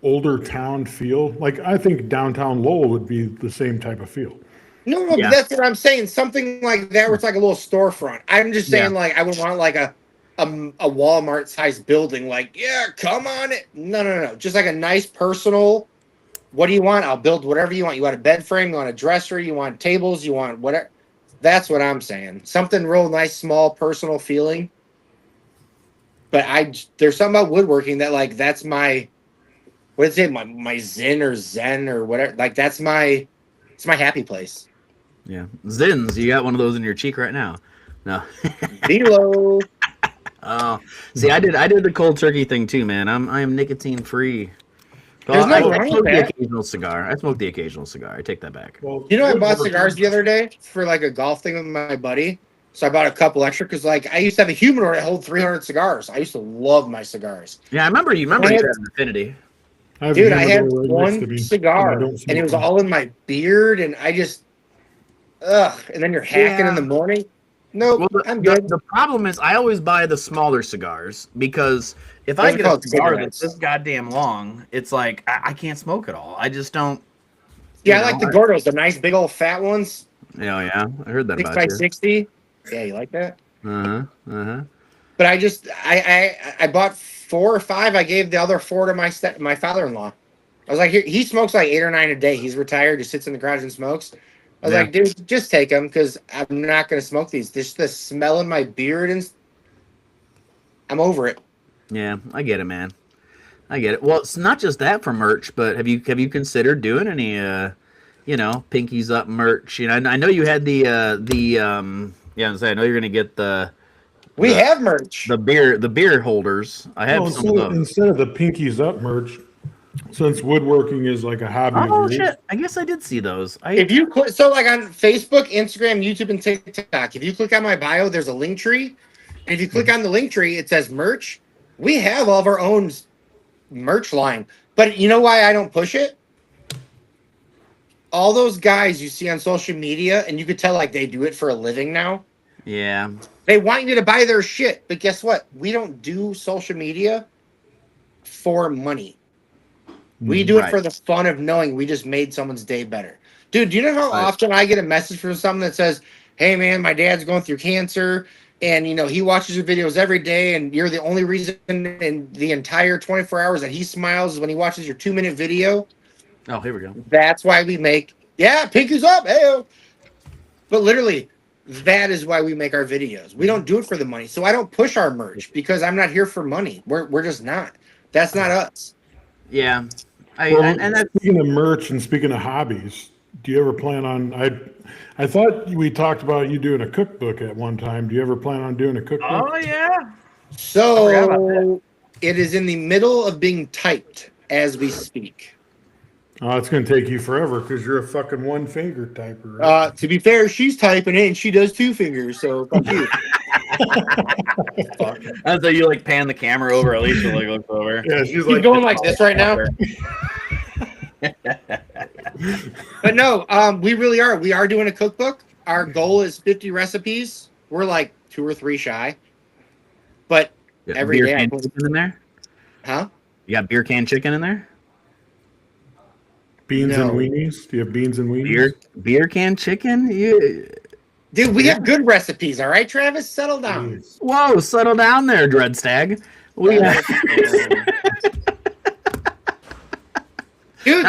older town feel. Like I think downtown Lowell would be the same type of feel. No, but that's what I'm saying. Something like that where it's like a little storefront. I'm just saying like I would want like a Walmart sized building. Like, yeah, come on it. No. Just like a nice personal. What do you want? I'll build whatever you want. You want a bed frame, you want a dresser, you want tables, you want whatever. That's what I'm saying. Something real nice, small, personal feeling. But there's something about woodworking that like that's my what is it? My zen or whatever. Like it's my happy place. Yeah, Zins. You got one of those in your cheek right now. No. Below. Oh, see, I did the cold turkey thing too, man. I am nicotine free. There's no I wrong smoke with the that. occasional cigar. I smoke the occasional cigar. I take that back. Well, I bought cigars the other day for like a golf thing with my buddy. So I bought a couple extra because like I used to have a humidor that held 300 cigars. I used to love my cigars. Yeah, I remember you had an affinity. Dude, I had one cigar and it was all in my beard and I just and then you're hacking in the morning. Nope, I'm good. The problem is I always buy the smaller cigars because if I get a cigar that's this goddamn long, it's like I can't smoke it all. I just don't. Yeah, I like the Gordos, the nice big old fat ones. Yeah, I heard that 6 about by you. 60. Yeah, you like that? Uh-huh. But I bought 4 or 5. I gave the other 4 to my father-in-law. I was like, he smokes like 8 or 9 a day. He's retired. He sits in the garage and smokes. I was like, dude, just take them because I'm not going to smoke these. Just the smell in my beard and I'm over it. Yeah, I get it, man. I get it. Well, it's not just that for merch, but have you considered doing any pinkies up merch? I know you had I know you're gonna get we have merch. The beer holders. I have some of those. Instead of the pinkies up merch, since woodworking is like a hobby. Oh shit! I guess I did see those. If you click, so like on Facebook, Instagram, YouTube, and TikTok, if you click on my bio, there's a link tree, and if you click on the link tree, it says merch. We have all of our own merch line, but you know why I don't push it? All those guys you see on social media, and you could tell like they do it for a living now. Yeah. They want you to buy their shit, but guess what? We don't do social media for money. We do it for the fun of knowing we just made someone's day better. Dude, do you know how often I get a message from someone that says, hey, man, my dad's going through cancer. and he watches your videos every day, and you're the only reason in the entire 24 hours that he smiles is when he watches your 2-minute video. Oh, here we go. That's why we make, pinkies up, hey. But literally, that is why we make our videos. We don't do it for the money. So I don't push our merch because I'm not here for money. We're just not. That's not us. Yeah. And that's, speaking of merch and speaking of hobbies, do you ever plan on, I thought we talked about you doing a cookbook at one time. Do you ever plan on doing a cookbook? Oh, yeah. So it is in the middle of being typed as we speak. Oh, it's going to take you forever because you're a fucking one-finger typer. Right? To be fair, she's typing it and she does 2 fingers, so fuck you. That's how you like pan the camera over. Alicia like looks over. Yeah, she's like going like this right now. But no, we really are. We are doing a cookbook. Our goal is 50 recipes. We're like 2 or 3 shy. But every beer day, can chicken in there? Huh? You got beer can chicken in there? Beans and weenies? Do you have beans and weenies? Beer can chicken? Dude, we have good recipes, all right, Travis? Settle down. Whoa, settle down there, Dreadstag. Dude,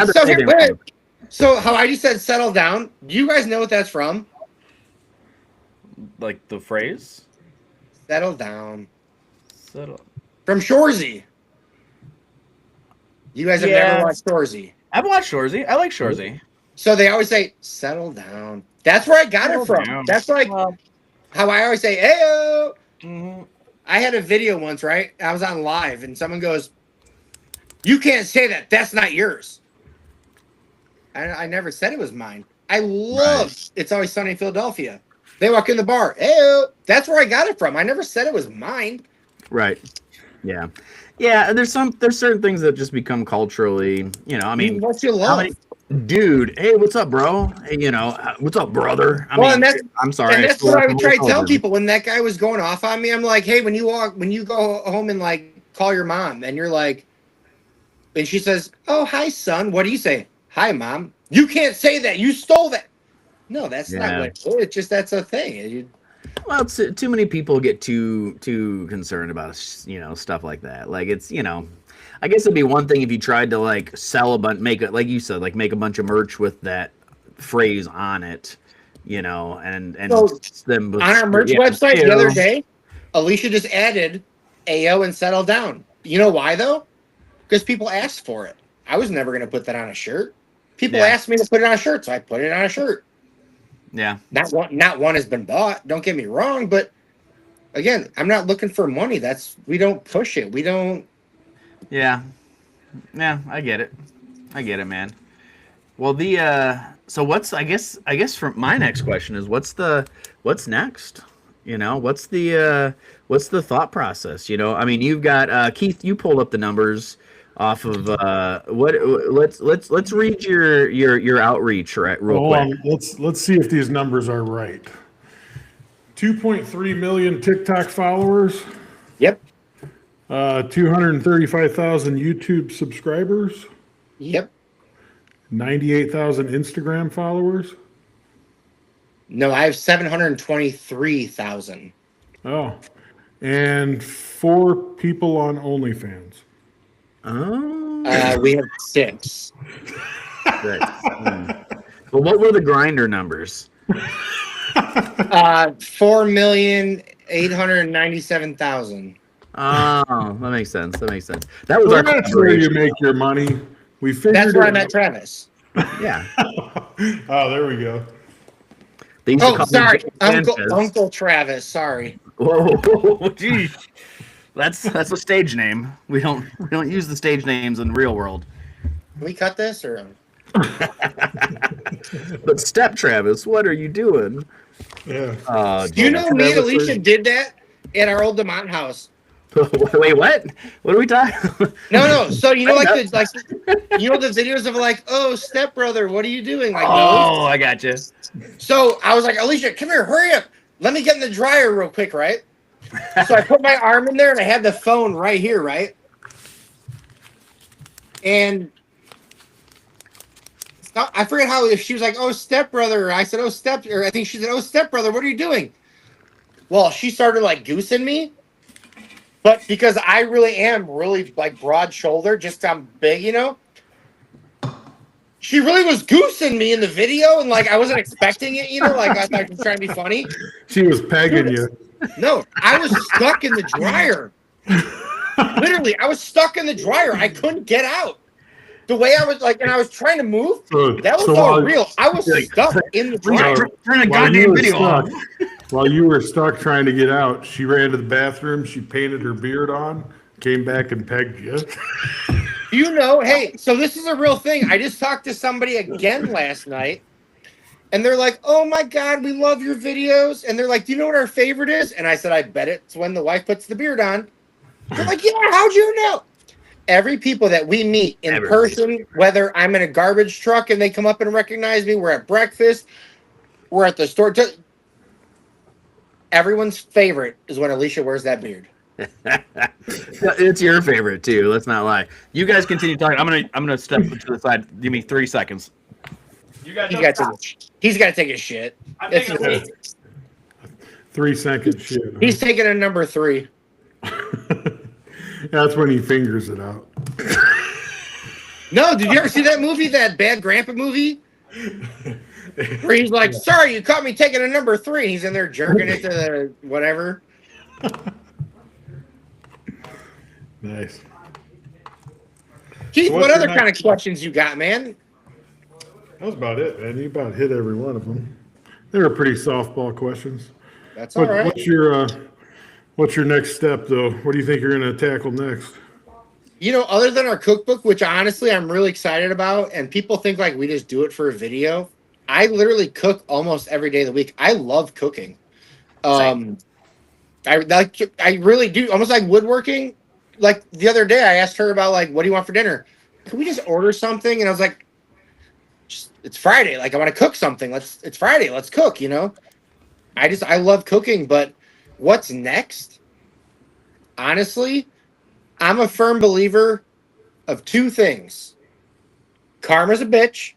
so how I just said settle down, do you guys know what that's from? Like the phrase? Settle down. Settle. From Shoresy. You guys have never watched Shoresy. I've watched Shoresy. I like Shoresy. So they always say, settle down. That's where I got it from. Down. That's like how I always say, hey-o. Mm-hmm. I had a video once, right? I was on live, and someone goes, you can't say that. That's not yours. I never said it was mine. I love It's Always Sunny in Philadelphia. They walk in the bar. Hey-o. That's where I got it from. I never said it was mine. Right. Yeah. Yeah, there's certain things that just become culturally, I mean, what you love. Dude, hey, what's up, bro? Hey, what's up, brother? I'm sorry. And that's what I would try to tell people when that guy was going off on me. I'm like, hey, when you go home and like call your mom, and you're like, and she says, oh, hi, son. What do you say? Hi, mom. You can't say that. You stole that. No, that's not what it's just that's a thing. Well, too many people get too concerned about stuff like that. Like it's I guess it'd be one thing if you tried to like sell a bunch, make it like you said, like make a bunch of merch with that phrase on it, and so them on our merch website the other day, Alicia just added AO and settle down. You know why though? Because people asked for it. I was never going to put that on a shirt. People asked me to put it on a shirt, so I put it on a shirt. Yeah. Not one has been bought. Don't get me wrong, but again, I'm not looking for money. We don't push it. We don't. Yeah. Yeah, I get it, man. Well, so I guess from my next question is what's next? What's the thought process? I mean, you've got Keith. You pulled up the numbers off of let's read your outreach real quick. Let's see if these numbers are right. 2.3 million TikTok followers. Yep. 235,000 YouTube subscribers. Yep. 98,000 Instagram followers. No, I have 723,000. Oh, and 4 people on OnlyFans. Oh, we have 6. Right. Well, what were the grinder numbers? 4,897,000. Oh, that makes sense. That was our. That's where you make your money. We figured. That's where I met Travis. Yeah. Oh, there we go. Sorry, Uncle Travis. Sorry. Whoa, geez. That's a stage name. We don't use the stage names in the real world. Can we cut this or? But Step Travis, what are you doing? Yeah. You know, me and Alicia did that at our old DeMont house. Wait, what? What are we talking? No. So you know, the videos of like, oh, stepbrother, what are you doing? Like, oh, I got you. So I was like, Alicia, come here, hurry up. Let me get in the dryer real quick, right? So I put my arm in there and I had the phone right here, right? And I forget how, if she was like, oh, stepbrother, or I said, oh, or I think she said, oh, stepbrother, what are you doing? Well, she started like goosing me, but because I really am really like broad shouldered, just I'm big, you know. She really was goosing me in the video, and like I wasn't expecting it either. Like I thought she was trying to be funny. She was pegging you. No, I was stuck in the dryer. Literally, I was stuck in the dryer. I couldn't get out. The way I was like, and I was trying to move. That was all real. I was stuck in the dryer. Turn a goddamn video stuck, on. while you were stuck trying to get out, she ran to the bathroom. She painted her beard on, came back and pegged you. You know, hey, so this is a real thing. I just talked to somebody again last night, and they're like, "Oh my God, we love your videos." And they're like, "Do you know what our favorite is?" And I said, "I bet it's when the wife puts the beard on." They're like, "Yeah, how'd you know?" Every people that we meet in person, whether I'm in a garbage truck and they come up and recognize me, we're at breakfast, we're at the store. Everyone's favorite is when Alicia wears that beard. It's your favorite too. Let's not lie. You guys continue talking. I'm gonna step to the side. Give me 3 seconds. He's got to take his shit. 3 second shit. He's taking a number 3. That's when he fingers it out. No, did you ever see that movie, that Bad Grandpa movie? Where he's like, "Sorry, you caught me taking a number 3." He's in there jerking it to the whatever. Nice. Keith, So what other kind of questions you got, man? That was about it, man. You about hit every one of them. They were pretty softball questions. That's all right. What's your next step, though? What do you think you're going to tackle next? You know, other than our cookbook, which honestly I'm really excited about, and people think like we just do it for a video. I literally cook almost every day of the week. I love cooking. I really do. Almost like woodworking. Like the other day, I asked her about like, "What do you want for dinner? Can we just order something?" And I was like, "It's Friday. Like I want to cook something. It's Friday. Let's cook." You know, I love cooking, but what's next? Honestly, I'm a firm believer of 2 things. Karma's a bitch,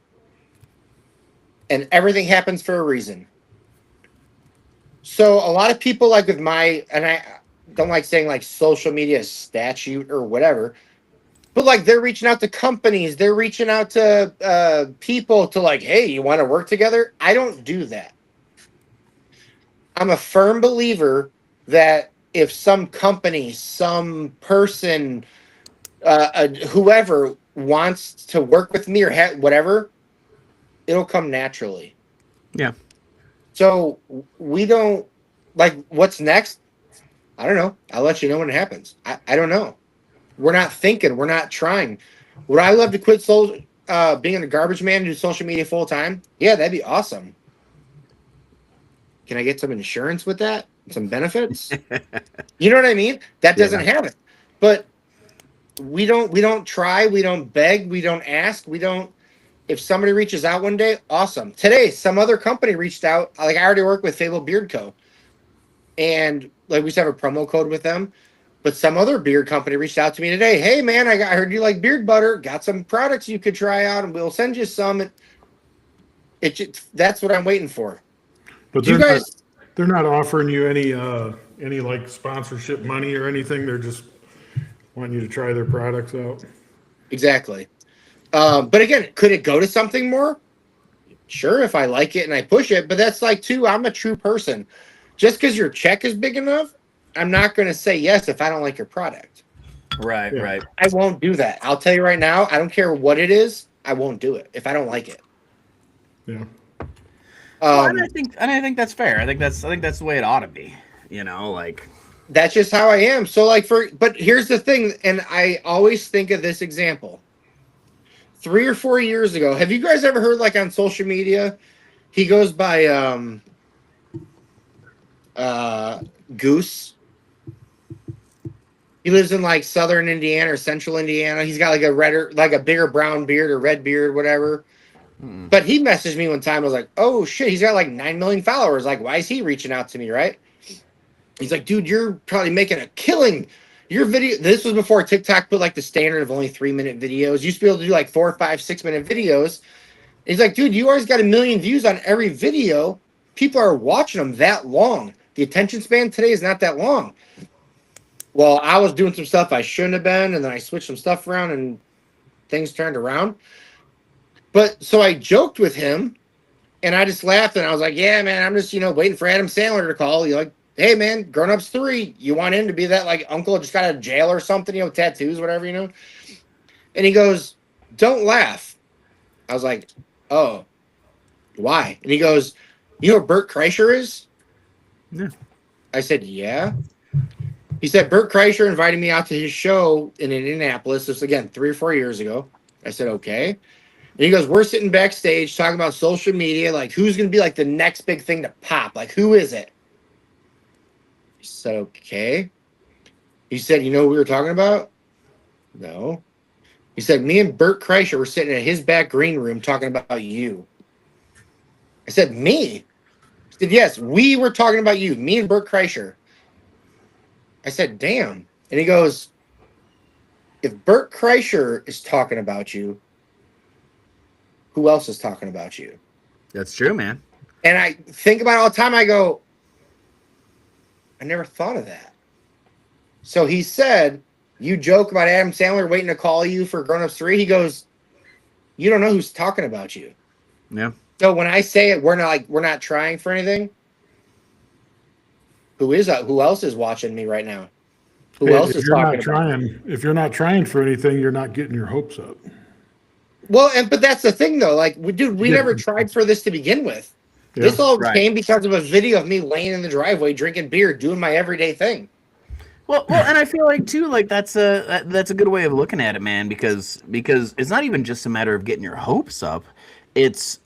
and everything happens for a reason. So a lot of people like with my, and I don't like saying like social media statute or whatever, but like they're reaching out to companies, they're reaching out to people to like, "Hey, you want to work together?" I don't do that. I'm a firm believer that if some company, some person, whoever wants to work with me or whatever, it'll come naturally. Yeah. So we don't like what's next. I don't know. I'll let you know when it happens. I don't know. We're not thinking. We're not trying. Would I love to quit being a garbage man and do social media full time? Yeah, that'd be awesome. Can I get some insurance with that? Some benefits? You know what I mean? That doesn't have it. But we don't try. We don't beg. We don't ask. We don't. If somebody reaches out one day, awesome. Today, some other company reached out. Like I already work with Fable Beard Co. And like we used to have a promo code with them. But some other beard company reached out to me today. "Hey man, I heard you like beard butter. Got some products you could try out, and we'll send you some." That's what I'm waiting for. But they're not offering you any like sponsorship money or anything. They're just wanting you to try their products out. Exactly. But again, could it go to something more? Sure, if I like it and I push it. But that's like too. I'm a true person. Just because your check is big enough, I'm not going to say yes if I don't like your product. Right, right. I won't do that. I'll tell you right now, I don't care what it is. I won't do it if I don't like it. Yeah. And I think that's fair. I think that's the way it ought to be. You know, like that's just how I am. So like but here's the thing, and I always think of this example. 3 or 4 years ago, have you guys ever heard like on social media, he goes by Goose. He lives in like southern Indiana or central Indiana. He's got like a bigger brown beard or red beard, whatever. But he messaged me one time. I was like, "Oh shit, he's got like 9 million followers. Like, why is he reaching out to me?" Right? He's like, "Dude, you're probably making a killing. Your video." This was before TikTok put like the standard of only 3-minute videos. You used to be able to do like 4, 5, 6-minute videos. He's like, "Dude, you always got 1 million views on every video. People are watching them that long. the attention span today is not that long. Well, I was doing some stuff I shouldn't have been, and then I switched some stuff around, and things turned around. But so I joked with him, and I just laughed, and I was like, "Yeah, man, I'm just waiting for Adam Sandler to call. You're like, hey, man, Grown Ups 3. You want him to be that like uncle just got out of jail or something? Tattoos, whatever, And he goes, don't laugh. I was like, oh, why? And he goes, you know what Bert Kreischer is? Yeah. I said, yeah. He said, Bert Kreischer invited me out to his show in Indianapolis. This, again, 3 or 4 years ago. I said, okay. And he goes, we're sitting backstage talking about social media. Like, who's going to be like the next big thing to pop? Like, who is it? I said, okay. He said, you know what we were talking about? No. He said, me and Bert Kreischer were sitting in his back green room talking about you. I said, me? He said, yes, we were talking about you, me and Bert Kreischer. I said, damn. And he goes, if Bert Kreischer is talking about you, who else is talking about you? That's true, man. And I think about it all the time. I go, I never thought of that. So he said, you joke about Adam Sandler waiting to call you for Grown Ups 3. He goes, you don't know who's talking about you. Yeah. So when I say it, we're not trying for anything. Who else is watching me right now? Who else is talking about me? If you're not trying for anything, you're not getting your hopes up. Well, but that's the thing, though. Like, we never tried for this to begin with. Yeah. This all came because of a video of me laying in the driveway drinking beer, doing my everyday thing. Well, and I feel like too, like that's a good way of looking at it, man. Because it's not even just a matter of getting your hopes up. It's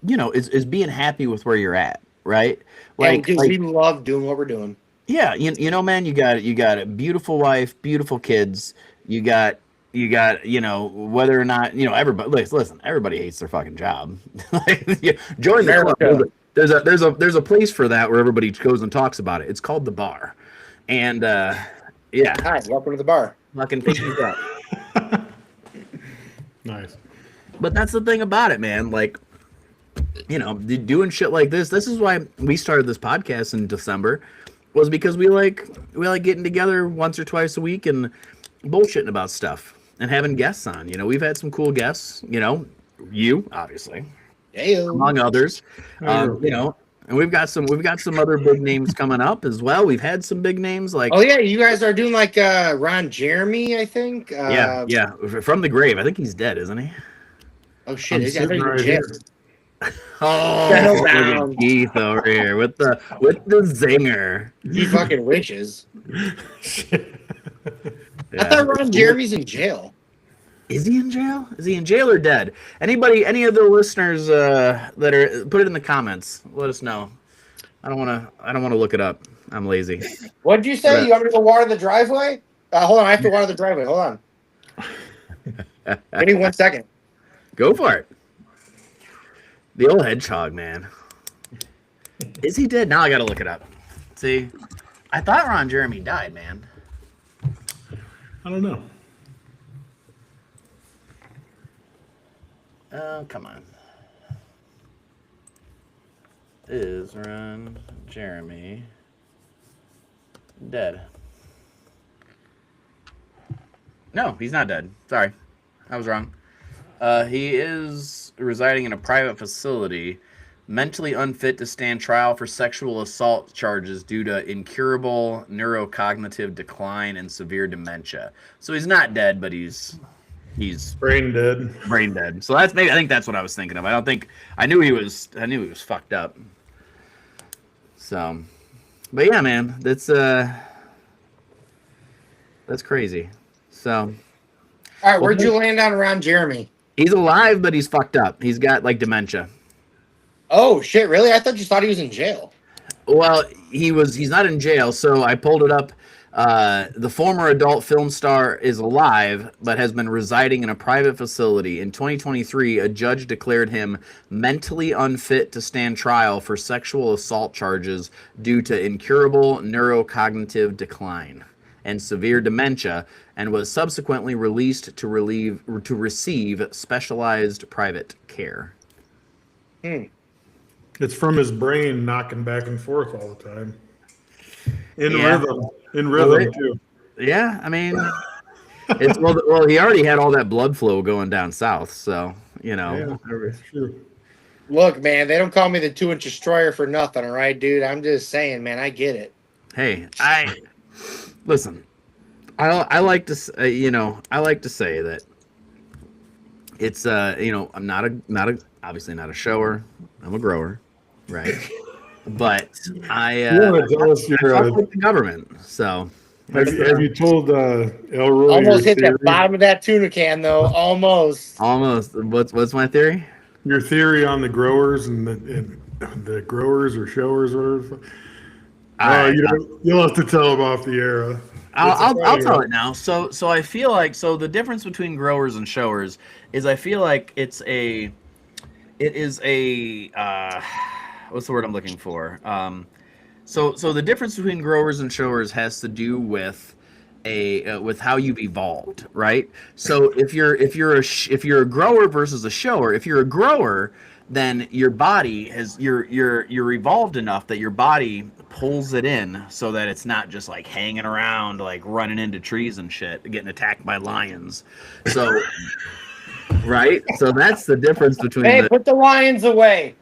is being happy with where you're at, right? Like, we love doing what we're doing. Yeah, man, you got a beautiful wife, beautiful kids. You got whether or not everybody. Listen, everybody hates their fucking job. Join the club. There's a place for that where everybody goes and talks about it. It's called the bar, and yeah. Hi, welcome to the bar. Fucking pick you up. Nice. But that's the thing about it, man. Like, doing shit like this. This is why we started this podcast in December, was because we like getting together once or twice a week and bullshitting about stuff and having guests on. We've had some cool guests. You obviously, among others. And we've got some other big names coming up as well. We've had some big names like. Oh yeah, you guys are doing like Ron Jeremy, I think. Yeah, from the grave. I think he's dead, isn't he? Oh shit! I think right he's Oh, Keith over here with the zinger. He fucking wishes. Yeah. I thought Ron Jeremy's in jail. Is he in jail? Is he in jail or dead? Any of the listeners that are, put it in the comments. Let us know. I don't want to look it up. I'm lazy. What did you say? You want me to go water the driveway? Hold on, I have to water the driveway. Hold on. Give me 1 second. Go for it. The old hedgehog, man. Is he dead? Now I gotta look it up. See, I thought Ron Jeremy died, man. I don't know. Oh, come on. Is Ron Jeremy dead? No, he's not dead. Sorry. I was wrong. He is residing in a private facility, mentally unfit to stand trial for sexual assault charges due to incurable neurocognitive decline and severe dementia. So he's not dead, but he's brain dead. Brain dead. So I think that's what I was thinking of. I knew he was fucked up. So, but yeah, man, that's crazy. So, all right, where'd you land on Ron Jeremy? He's alive, but he's fucked up. He's got like dementia. Oh shit! Really? I thought you thought he was in jail. Well, he's not in jail. So I pulled it up. The former adult film star is alive, but has been residing in a private facility. In 2023, a judge declared him mentally unfit to stand trial for sexual assault charges due to incurable neurocognitive decline and severe dementia, and was subsequently released to receive specialized private care. It's from his brain knocking back and forth all the time. In Yeah. rhythm too. Yeah, I mean, it's well, he already had all that blood flow going down south, so Yeah, that's true. Look, man, they don't call me the 2-inch destroyer for nothing, all right, dude? I'm just saying, man, I get it. Hey, listen. I like to I like to say that it's I'm not a obviously not a shower. I'm a grower, right? But I You want to tell us I fuck with the government, so. have you told Elroy Almost your hit the theory? bottom of that tuna can, though. Almost. Almost. What's my theory? Your theory on the growers and the growers or showers or whatever. You'll have to tell them off the air. I'll tell it now. So I feel like the difference between growers and showers is I feel like it is a what's the word I'm looking for? So the difference between growers and showers has to do with with how you've evolved, right? So if you're a grower versus a shower, if you're a grower, then your body you're evolved enough that your body pulls it in so that it's not just like hanging around like running into trees and shit, getting attacked by lions. So right? So that's the difference between Hey, put the lions away.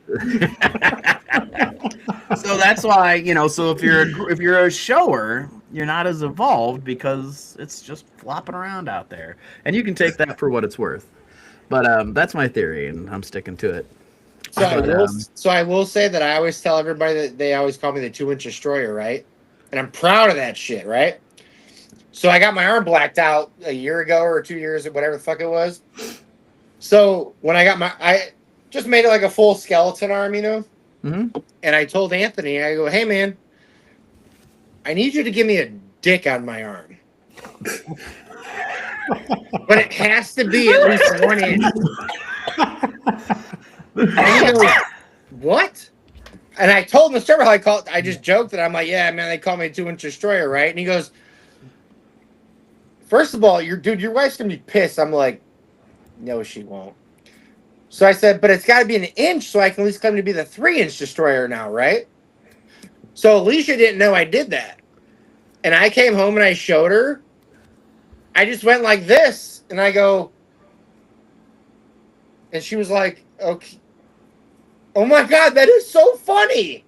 So that's why, so if you're a shower, you're not as evolved because it's just flopping around out there. And you can take that for what it's worth. But that's my theory, and I'm sticking to it. So I will say that I always tell everybody that they always call me the 2-inch destroyer, right? And I'm proud of that shit, right? So I got my arm blacked out a year ago or 2 years, or whatever the fuck it was. So when I just made it like a full skeleton arm, Mm-hmm. And I told Anthony, I go, hey man, I need you to give me a dick on my arm. But it has to be at least 1 inch. And he goes, what? And I told him the story how I just joked that I'm like, yeah, man, they call me a 2-inch destroyer, right? And he goes, first of all, your wife's gonna be pissed. I'm like, no, she won't. So I said, but it's got to be 1 inch so I can at least claim to be the 3-inch destroyer now, right? So Alicia didn't know I did that. And I came home and I showed her. I just went like this. And I go, and she was like, okay. Oh my God, that is so funny.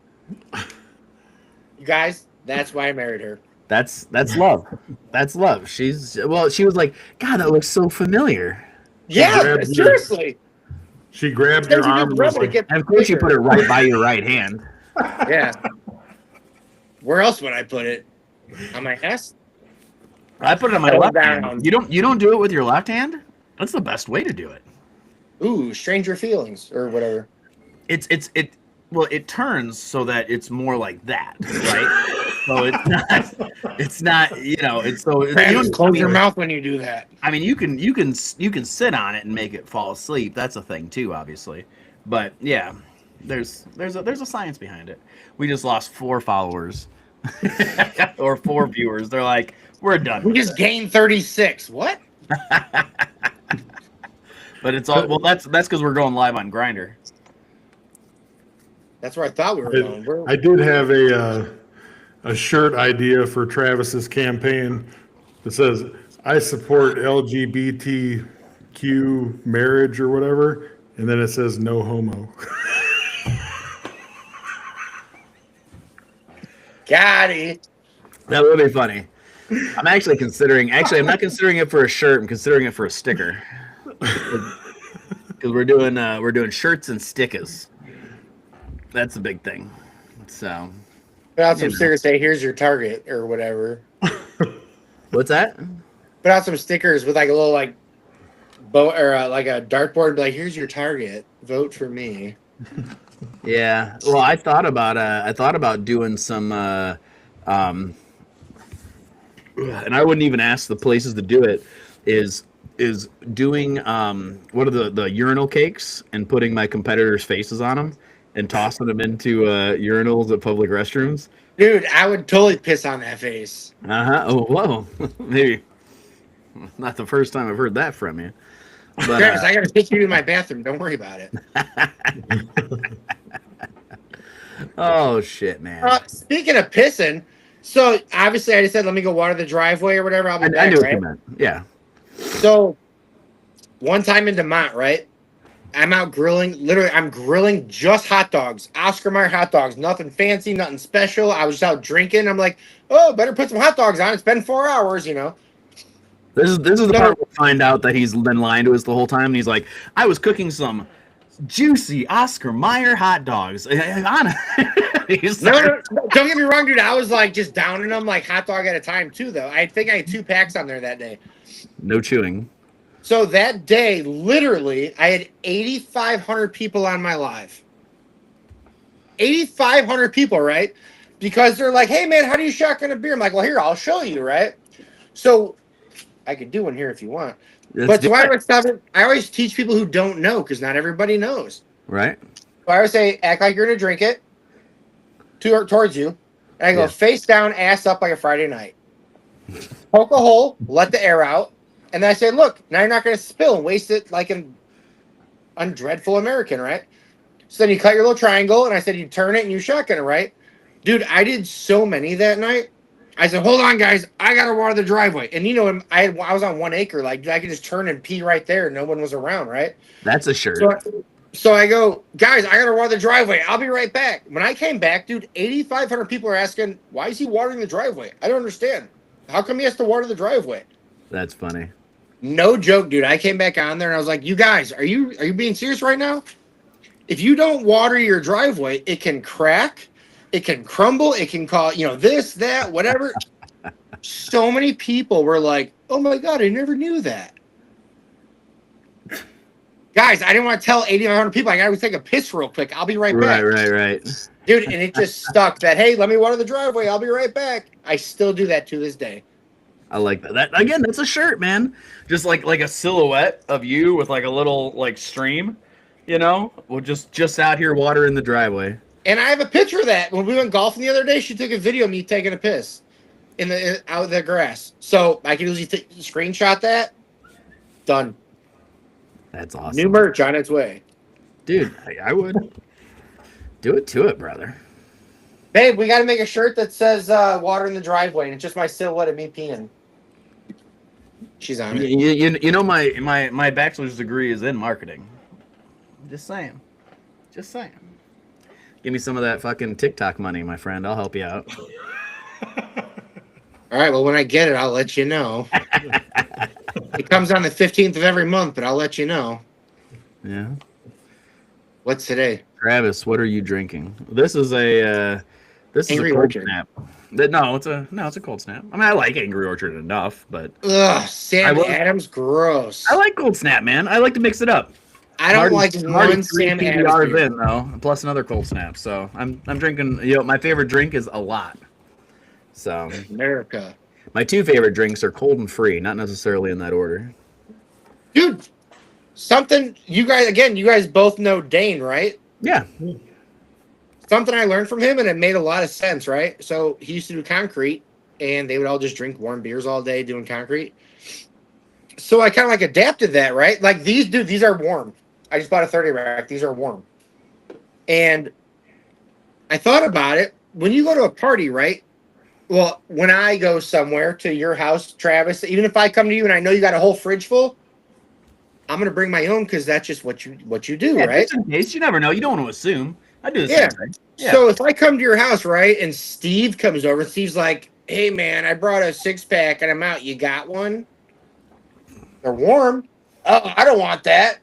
You guys, that's why I married her. That's love. That's love. She was like, God, that looks so familiar. Yeah, seriously. She grabbed your arm and was like, and of course you put it right by your right hand. Yeah. Where else would I put it? On my ass? I put it on my left hand. You don't do it with your left hand? That's the best way to do it. Ooh, stranger feelings or whatever. It turns so that it's more like that, right? So it's not, it's so Man, close your mouth when you do that. I mean, you can sit on it and make it fall asleep. That's a thing too, obviously. But yeah, there's a science behind it. We just lost 4 followers or 4 viewers. They're like, we're done. We just gained 36. What? But it's all that's because we're going live on Grindr. That's where I thought we were going. I did have a shirt idea for Travis's campaign that says, I support LGBTQ marriage or whatever. And then it says no homo. Got it. That would be funny. I'm not considering it for a shirt. I'm considering it for a sticker. Because we're doing shirts and stickers. That's a big thing. So put out some stickers, say here's your target or whatever. What's that? Put out some stickers with like a little like bow or like a dartboard and be like, here's your target. Vote for me. Yeah. Well, I thought about doing some and I wouldn't even ask the places to do it, is doing what are the urinal cakes and putting my competitors' faces on them and tossing them into urinals at public restrooms. Dude, I would totally piss on that face. Oh, whoa. Maybe not the first time I've heard that from you. But, Travis, I got to take you to my bathroom. Don't worry about it. Oh shit, man. Speaking of pissing, so obviously I just said let me go water the driveway or whatever. I'll be I back, knew what right? you meant. Yeah. So one time in Demont, right? I'm out grilling. Literally, I'm grilling just hot dogs, Oscar Mayer hot dogs. Nothing fancy, nothing special. I was just out drinking. I'm like, oh, better put some hot dogs on. It's been 4 hours, you know. This is the So part we'll find out that he's been lying to us the whole time. And he's like, I was cooking some juicy Oscar Mayer hot dogs. He's no, don't get me wrong, dude. I was like just downing them like hot dog at a time too, though. I think I had 2 packs on there that day. no chewing. So that day, literally, I had 8,500 people on my live. 8,500 people, right? Because they're like, hey, man, how do you shotgun a beer? I'm like, well, here, I'll show you, right? So I could do one here if you want. But so I always teach people who don't know because not everybody knows. Right. So I always say, act like you're going to drink it towards you. And I go face down, ass up like a Friday night. Poke a hole, let the air out. And then I say, look, now you're not going to spill and waste it like an undreadful American, right? So then you cut your little triangle, and I said you turn it and you shotgun it, right? Dude, I did so many that night. I said, hold on, guys. I got to water the driveway. And, you know, I was on 1 acre. Like, I could just turn and pee right there. No one was around, right? That's a shirt. So I go, guys, I got to water the driveway. I'll be right back. When I came back, dude, 8,500 people are asking, why is he watering the driveway? I don't understand. How come he has to water the driveway? That's funny. No joke, dude. I came back on there and I was like, you guys, are you being serious right now? If you don't water your driveway, it can crack, it can crumble, it can cause, you know, this, that, whatever. So many people were like, oh my God, I never knew that. Guys, I didn't want to tell 8,500 people. I got to take a piss real quick. I'll be right back. Right. Dude, and it just stuck that, hey, let me water the driveway. I'll be right back. I still do that to this day. I like that. That again, that's a shirt, man. Just like a silhouette of you with like a little like stream, you know, we'll just out here watering the driveway. And I have a picture of that. When we went golfing the other day, she took a video of me taking a piss out of the grass. So I can usually screenshot that. Done. That's awesome. New merch on its way. Dude, I would do it to it, brother. Babe, we got to make a shirt that says water in the driveway, and it's just my silhouette of me peeing. She's on it. You know my bachelor's degree is in marketing. Just saying. Give me some of that fucking TikTok money, my friend. I'll help you out. All right, well, when I get it, I'll let you know. It comes on the 15th of every month, but I'll let you know. Yeah. What's today? Travis, what are you drinking? This is a Angry cold Orchard. snap. No, it's a cold snap. I mean, I like Angry Orchard enough, but Ugh, Sam Adams, gross. I like cold snap, man. I like to mix it up. I don't like one Sam Adams PBRs beer. in though, plus another cold snap. So I'm drinking. You know, my favorite drink is a lot. So America. My 2 favorite drinks are cold and free, not necessarily in that order. Dude, something you guys both know Dane, right? Yeah. Something I learned from him, and it made a lot of sense, right? So he used to do concrete, and they would all just drink warm beers all day doing concrete. So I kind of like adapted that, right? Like these are warm. I just bought a 30 rack. These are warm. And I thought about it. When you go to a party, right? Well, when I go somewhere to your house, Travis, even if I come to you and I know you got a whole fridge full, I'm gonna bring my own because that's just what you do, right? Just in case, you never know. You don't want to assume. I do the same thing. Yeah. So if I come to your house, right, and Steve comes over, Steve's like, "Hey, man, I brought a 6-pack and I'm out. You got one? They're warm. Oh, I don't want that.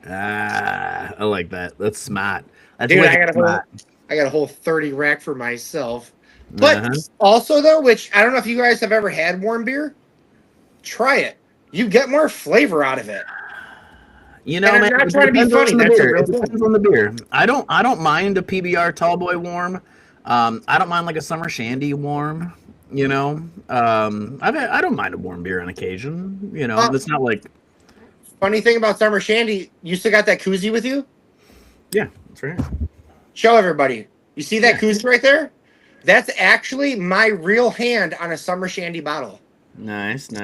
I like that. That's smart. That's Dude, way I smart. got a whole 30 rack for myself. But also, though, which I don't know if you guys have ever had warm beer, try it. You get more flavor out of it. You know, And I'm man, not it trying to be depends funny. on the That's a beer. real It depends on the beer. I don't mind a PBR Tallboy warm. I don't mind like a summer shandy warm. You know, I don't mind a warm beer on occasion. You know, it's not like. Funny thing about summer shandy, you still got that koozie with you? Yeah, that's right. Show everybody. You see that koozie right there? That's actually my real hand on a summer shandy bottle. Nice. And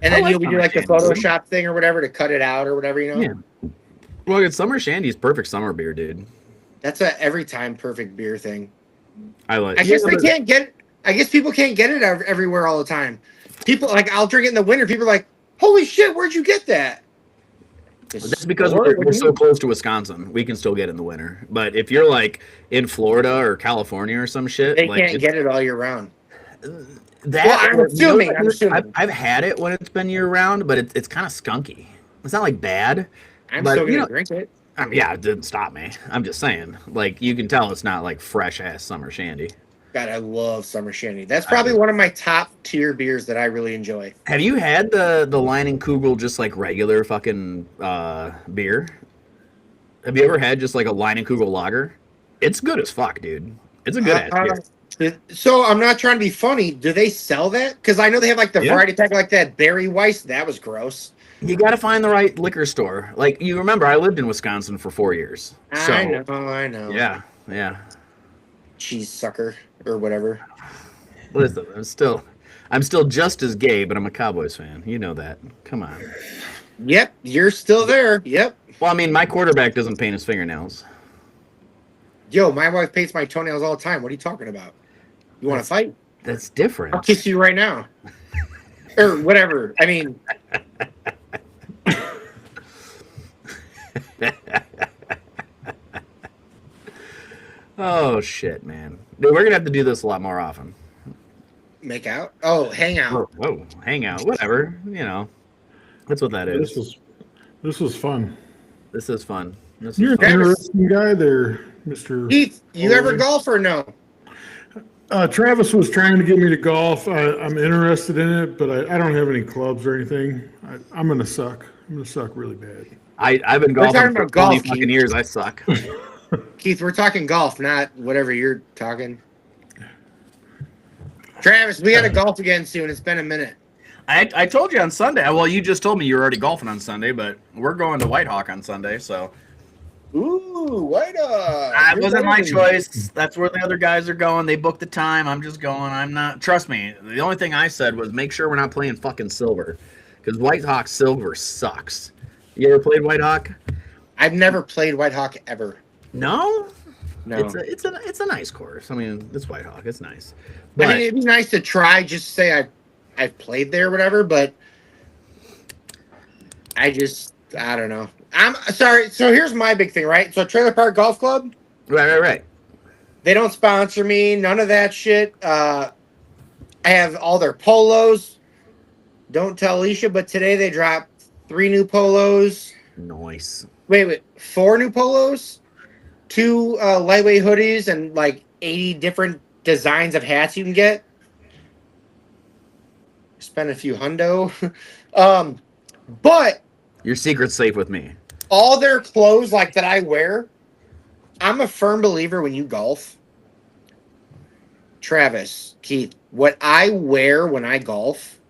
then like we do summer like the shandy. Photoshop thing or whatever to cut it out or whatever, you know? Yeah. Well, summer shandy's perfect summer beer, dude. That's a every time perfect beer thing. I like. I guess they can't get. I guess people can't get it everywhere all the time. People like I'll drink it in the winter. People are like, "Holy shit, where'd you get that?" That's because we're so close to Wisconsin. We can still get it in the winter. But if you're like in Florida or California or some shit, they like, can't get it all year round. That Well, I'm assuming. I've had it when it's been year round, but it's kind of skunky. It's not like bad. I'm but, still gonna drink it. I mean, yeah, it didn't stop me. I'm just saying, like you can tell it's not like fresh ass summer shandy. God, I love summer shandy. That's probably one of my top tier beers that I really enjoy. Have you had the Leinenkugel just like regular fucking beer? Have you ever had just like a Leinenkugel lager? It's good as fuck, dude. It's a good ass beer. So I'm not trying to be funny. Do they sell that? Because I know they have like the variety pack, like that Berry Weiss. That was gross. You got to find the right liquor store. Like you remember, I lived in Wisconsin for 4 years. So, I know. Yeah. Cheese sucker or whatever. Listen, I'm still just as gay, but I'm a Cowboys fan. You know that. Come on. Yep, you're still there. Yep. Well, I mean, my quarterback doesn't paint his fingernails. Yo, my wife paints my toenails all the time. What are you talking about? You want to fight? That's different. I'll kiss you right now. Or whatever. I mean. Oh shit, man! Dude, we're gonna have to do this a lot more often. Make out? Oh, hang out. Whoa, hang out, whatever. You know, that's what that is. This was fun. This is fun. You're an interesting guy there, Mr. Keith, you ever golf or no? Travis was trying to get me to golf. I'm interested in it, but I don't have any clubs or anything. I'm gonna suck. I'm gonna suck really bad. I've been golfing for 20 fucking years. I suck. Keith, we're talking golf, not whatever you're talking. Travis, we got to golf again soon. It's been a minute. I told you on Sunday. Well, you just told me you were already golfing on Sunday, but we're going to Whitehawk on Sunday, so. Ooh, Whitehawk. That wasn't my choice. That's where the other guys are going. They booked the time. I'm just going. I'm not. Trust me. The only thing I said was make sure we're not playing fucking silver, because Whitehawk silver sucks. You ever played Whitehawk? I've never played Whitehawk ever. No. It's a nice course. I mean, it's Whitehawk. It's nice. But, I mean, it'd be nice to try. Just to say I've played there, or whatever. But I don't know. I'm sorry. So here's my big thing, right? So Trailer Park Golf Club. Right. They don't sponsor me. None of that shit. I have all their polos. Don't tell Alicia, but today they dropped 3 new polos. Nice. Wait. 4 new polos? 2 lightweight hoodies and like 80 different designs of hats you can get. Spend a few hundo. But your secret's safe with me. All their clothes like that I wear, I'm a firm believer when you golf. Travis, Keith, what I wear when I golf,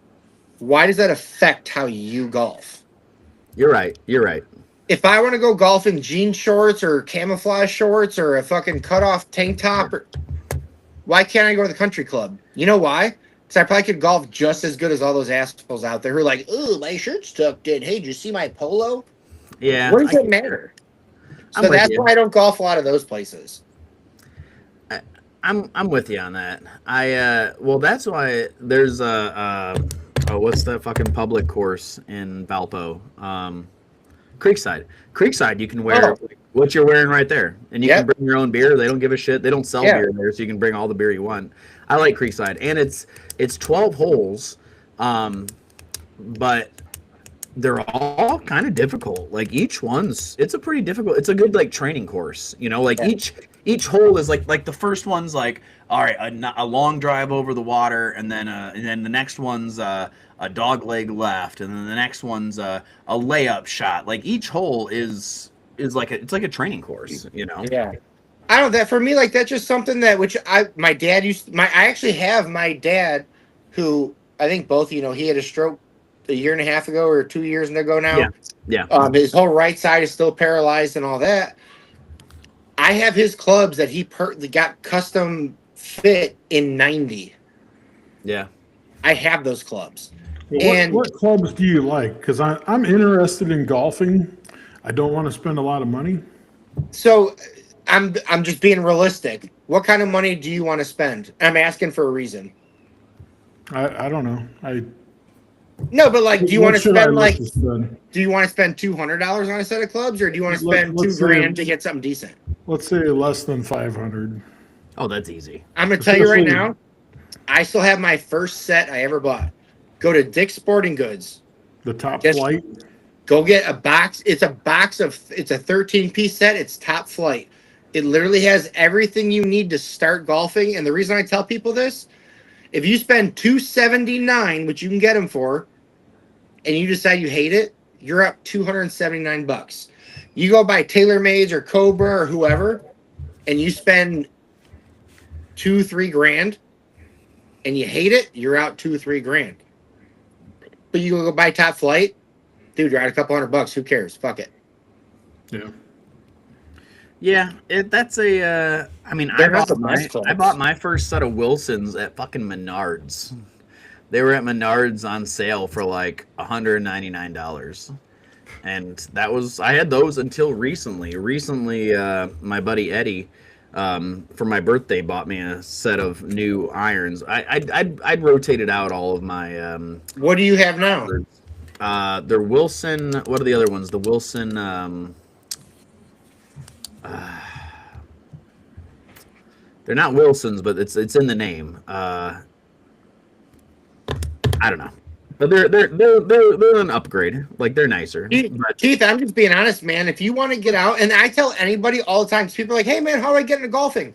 why does that affect how you golf? You're right. If I want to go golf in jean shorts or camouflage shorts or a fucking cutoff tank top, why can't I go to the country club? You know why? Because I probably could golf just as good as all those assholes out there who are like, "Ooh, my shirt's tucked in. Hey, did you see my polo?" Yeah. What does it matter? So that's why I don't golf a lot of those places. I'm with you on that. Well, that's why there's what's that fucking public course in Valpo? Creekside, you can wear what you're wearing right there, and you can bring your own beer. They don't give a shit. They don't sell beer there, so you can bring all the beer you want. I like Creekside, and it's 12 holes, but they're all kind of difficult. Like it's a pretty difficult. It's a good like training course, you know. Like each hole is like the first one's like all right, a long drive over the water, and then the next one's a dog leg left, and then the next one's a layup shot. Like each hole is like it's like a training course, you know. Yeah. I don't know, that for me, like that's just something that my dad I actually have my dad who I think both, you know, he had a stroke a year and a half ago or 2 years ago now. Yeah. His whole right side is still paralyzed and all that. I have his clubs that he got custom fit in 90. Yeah. I have those clubs. What clubs do you like? Because I'm interested in golfing. I don't want to spend a lot of money. So I'm just being realistic. What kind of money do you want to spend? I'm asking for a reason. I don't know. No, but like, do you What want to should I spend look like? to spend? Do you want to spend $200 on a set of clubs, or do you want to Let- spend let's $2,000 say- to get something decent? Let's say less than 500. Oh, that's easy. I'm gonna tell you right Especially- now. I still have my first set I ever bought. Go to Dick's Sporting Goods. The top Yes. flight. Go get a box. It's a 13-piece set. It's top flight. It literally has everything you need to start golfing. And the reason I tell people this, if you spend $279, which you can get them for, and you decide you hate it, you're up $279. You go buy TaylorMade's or Cobra or whoever, and you spend $2-3 grand, and you hate it, you're out $2-3 grand. But you go buy Top Flight, dude, you're out a couple $100. Who cares? Fuck it. Yeah. Yeah, that's a. I mean, They're not the best I clubs. bought my first set of Wilsons at fucking Menards. They were at Menards on sale for like $199, and that was I had those until recently. Recently, my buddy Eddie, for my birthday, bought me a set of new irons. I'd rotated out all of my. What do you have now? They're Wilson. What are the other ones? The Wilson. They're not Wilsons, but it's in the name. I don't know, but they're an upgrade. Like they're nicer. But Keith, I'm just being honest, man. If you want to get out, and I tell anybody all the time, 'cause people are like, hey, man, how do I get into golfing?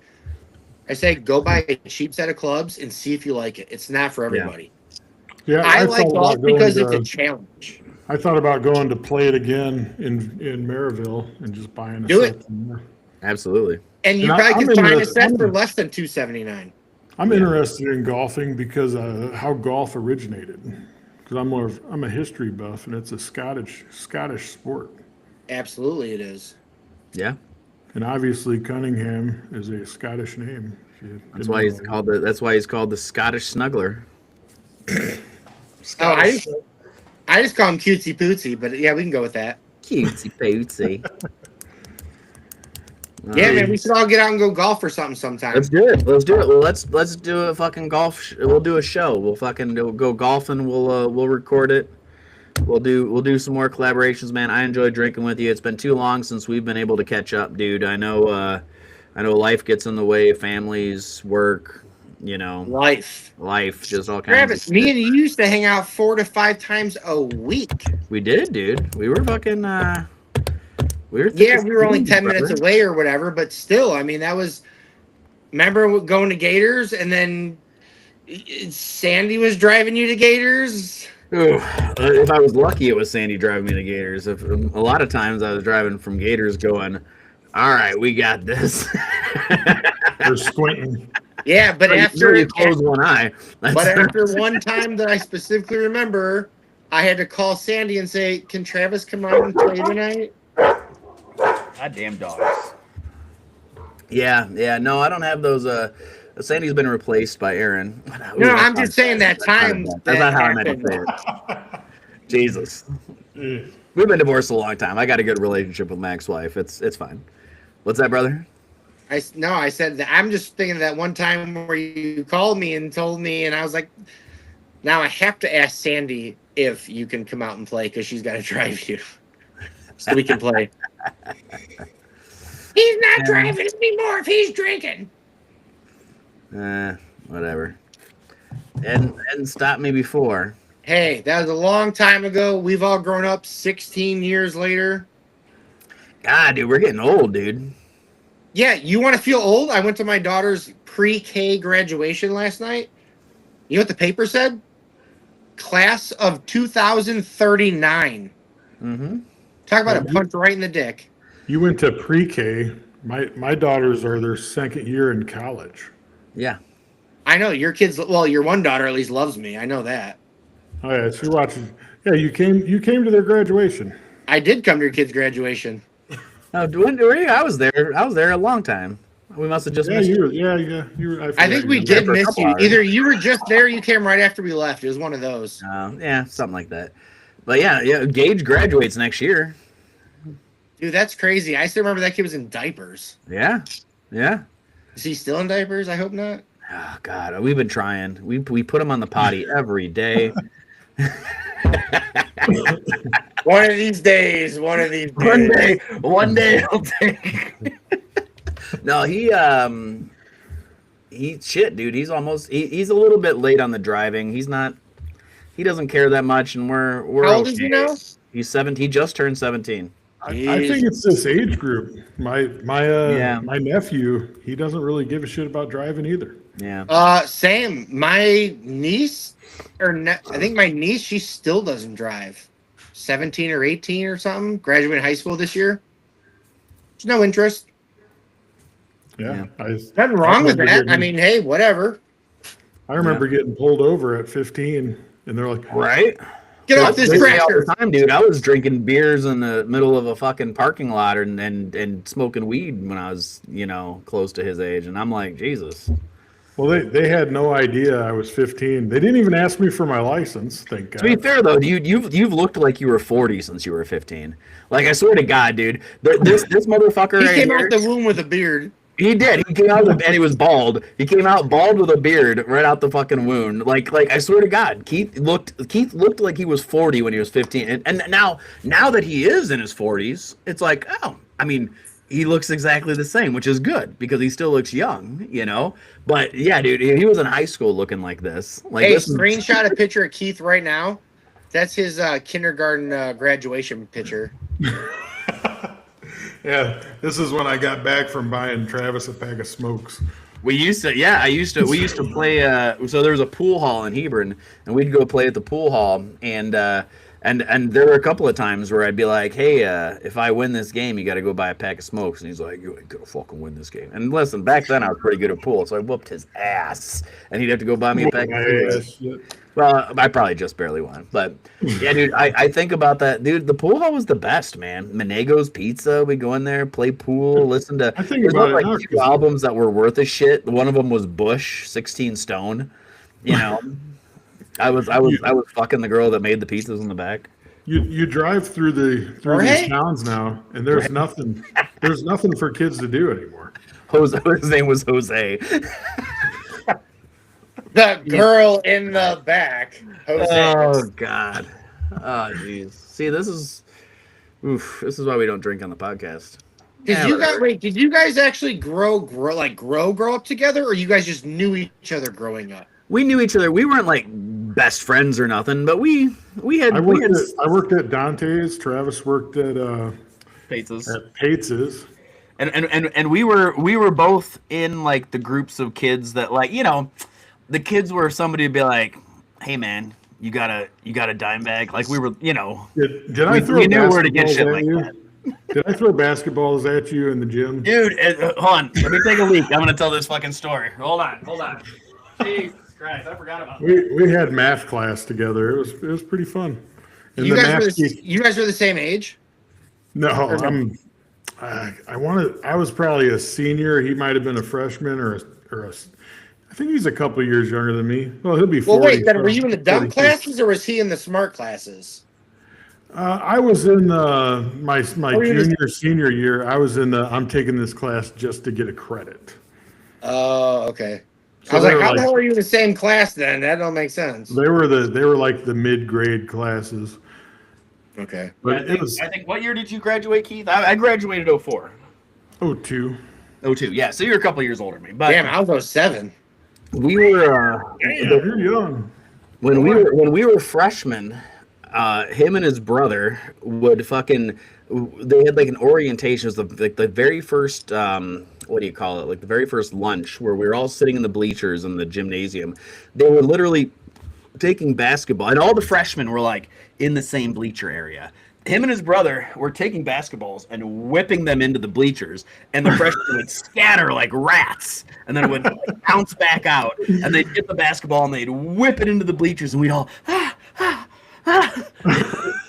I say, go buy a cheap set of clubs and see if you like it. It's not for everybody. Yeah. I like thought golf about going because to- it's a challenge. I thought about going to play it again in Maryville and just buying a Do set it. from there. absolutely. And you And probably I'm can find a interested- set for less than $279. I'm interested in golfing because how golf originated. Because I'm a history buff, and it's a Scottish sport. Absolutely, it is. Yeah, And obviously, Cunningham is a Scottish name. if you that's didn't why he's know. called the Scottish Snuggler. Oh, I just call him cutesy pootsy, but yeah, we can go with that. Cutesy pootsy. Yeah, man, we should all get out and go golf or something sometime. Let's do it. Let's do it. Well, let's do a fucking golf. We'll do a show. We'll fucking go golfing. We'll record it. We'll do some more collaborations, man. I enjoy drinking with you. It's been too long since we've been able to catch up, dude. I know life gets in the way, families, work, Life. just all kinds Travis, of me shit. and you used to hang out 4 to 5 times a week. We did, dude. We were fucking we were Yeah, we were only 10 brother. minutes away or whatever, but still, I mean, that was. Remember going to Gators and then Sandy was driving you to Gators? Ooh, if I was lucky, it was Sandy driving me to Gators. If a lot of times I was driving from Gators, going, "All right, we got this." They're squinting. Yeah, but after you close one eye. but after one time that I specifically remember, I had to call Sandy and say, "Can Travis come out and play tonight?" Goddamn dogs. Yeah. No, I don't have those. Sandy's been replaced by Aaron. No, I'm just saying that time. That's not that how I meant to happened. say it. Jesus. We've been divorced a long time. I got a good relationship with Mac's wife. It's fine. What's that, brother? I said that. I'm just thinking of that one time where you called me and told me, and I was like, now I have to ask Sandy if you can come out and play because she's got to drive you, so we can play. He's not driving anymore if he's drinking. Whatever. And stopped me before. Hey, that was a long time ago. We've all grown up 16 years later. God, dude, we're getting old, dude. Yeah, you want to feel old? I went to my daughter's pre-K graduation last night. You know what the paper said? Class of 2039. Mm-hmm. Talk about a punch right in the dick. You went to pre-K. My daughters are their second year in college. Yeah. I know your kids. Well, your one daughter at least loves me. I know that. Oh yeah, so you're watching. Yeah, you came to their graduation. I did come to your kid's graduation. Oh, when were you? I was there. I was there a long time. We must have just Yeah, missed you you. were. Yeah. You were. I forgot think you we were did there. for a miss couple you. hours. Either you were just there, or you came right after we left. It was one of those. Yeah, something like that. But yeah, Gage graduates next year. Dude, that's crazy. I still remember that kid was in diapers. Yeah. Is he still in diapers? I hope not. Oh God, we've been trying. We put him on the potty every day. One of these days. One day it'll take. No, he shit, dude. He's almost he's a little bit late on the driving. He doesn't care that much, and we're How old is he now? He's 17. He just turned 17. I think it's this age group. My nephew, he doesn't really give a shit about driving either. Yeah. Sam, my niece, I think my niece, she still doesn't drive. 17 or 18 or something. Graduated high school this year. There's no interest. Yeah. Nothing wrong with that. I mean, hey, whatever. I remember getting pulled over at 15, and they're like, Right? Get off this all tractor. the time, dude. I was drinking beers in the middle of a fucking parking lot and smoking weed when I was, close to his age. And I'm like, Jesus. Well, they had no idea I was 15. They didn't even ask me for my license, thank God. To be fair, though, you've looked like you were 40 since you were 15. Like, I swear to God, dude. This motherfucker He right came here, out the womb with a beard. He did. He came out and he was bald. He came out bald with a beard right out the fucking wound. Like I swear to God, Keith looked like he was 40 when he was 15. And now that he is in his 40s, it's like, oh, I mean, he looks exactly the same, which is good because he still looks young, But yeah, dude, he was in high school looking like this. Like, hey, screenshot a picture of Keith right now. That's his kindergarten graduation picture. Yeah, this is when I got back from buying Travis a pack of smokes. We used to play. So there was a pool hall in Hebron, and we'd go play at the pool hall. And there were a couple of times where I'd be like, "Hey, if I win this game, you got to go buy a pack of smokes." And he's like, "You ain't gonna fucking win this game." And listen, back then I was pretty good at pool, so I whooped his ass, and he'd have to go buy me a pack of cigarettes. Well, I probably just barely won, but yeah, dude, I think about that, dude. The pool hall was the best, man. Monego's Pizza. We go in there, play pool, listen to. I think about like now, two albums that were worth a shit. One of them was Bush, 16 Stone. I was fucking the girl that made the pizzas in the back. You drive through these towns now, and there's nothing for kids to do anymore. His name was Jose. The girl in the back. Jose. Oh God. Oh jeez. See, this is why we don't drink on the podcast. Did you guys actually grow up together, or you guys just knew each other growing up? We knew each other. We weren't like best friends or nothing, but we had. I worked at Dante's. Travis worked at Pates'. At Pates'. And we were both in like the groups of kids that, like, the kids where somebody would be like, "Hey man, you got a dime bag?" Like, we were, Did I throw we knew where to get shit like you? that. Did I throw basketballs at you in the gym? Dude, hold on. Let me take a leak. I'm gonna tell this fucking story. Hold on. Jesus Christ, I forgot about that. We had math class together. It was pretty fun. And You guys were the same age? No, I was probably a senior. He might have been a freshman or a. I think he's a couple of years younger than me. Well, he'll be 40. Well, wait, then were you in the dumb classes or was he in the smart classes? I was in my senior year. I was in I'm taking this class just to get a credit. Oh, okay. So I was like, how the hell are you in the same class then? That don't make sense. They were like the mid-grade classes. Okay. But I think what year did you graduate, Keith? I graduated 04. 02. 02, yeah. So you're a couple years older than me. But damn, I was 07. We were you're young. When we were freshmen, him and his brother would fucking. They had like an orientation. It was the very first. What do you call it? Like the very first lunch where we were all sitting in the bleachers in the gymnasium. They were literally taking basketball, and all the freshmen were like in the same bleacher area. Him and his brother were taking basketballs and whipping them into the bleachers, and the freshmen would scatter like rats, and then it would like bounce back out, and they'd get the basketball and they'd whip it into the bleachers, and we'd all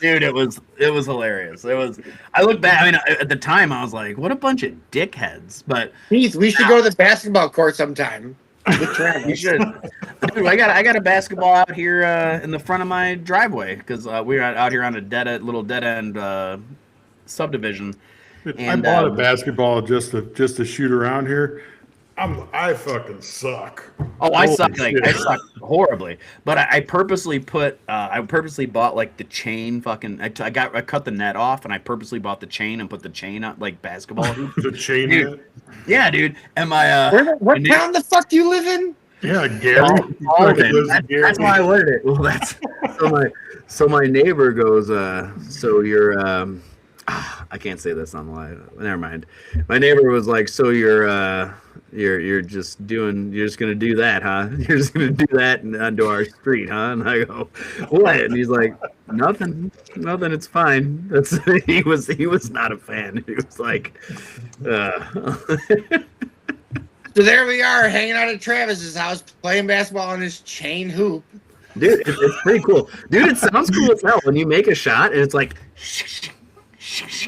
Dude, it was hilarious. I look back, I mean, at the time I was like, what a bunch of dickheads. But Keith, we should go to the basketball court sometime. We should. Dude, I got a basketball out here in the front of my driveway because we're out here on a little dead end subdivision, And, I bought a basketball just to shoot around here. I fucking suck. Oh, I Holy suck! Like shit. I suck horribly. But I purposely bought like the chain. Fucking, I cut the net off, and I purposely bought the chain and put the chain on like basketball hoop. The chain Dude. net. Yeah, dude. And my What town the fuck do you live in? Yeah, Gary. Alden. That's why I learned it. Well, that's so my neighbor goes. So you're. I can't say this on the live. Never mind. My neighbor was like, so you're just gonna do that, huh? You're just gonna do that onto our street, huh? And I go, what? And he's like, nothing. It's fine. He was not a fan. He was like, So there we are, hanging out at Travis's house, playing basketball on his chain hoop. dude, it's pretty cool, dude. It sounds cool as hell when you make a shot and it's like,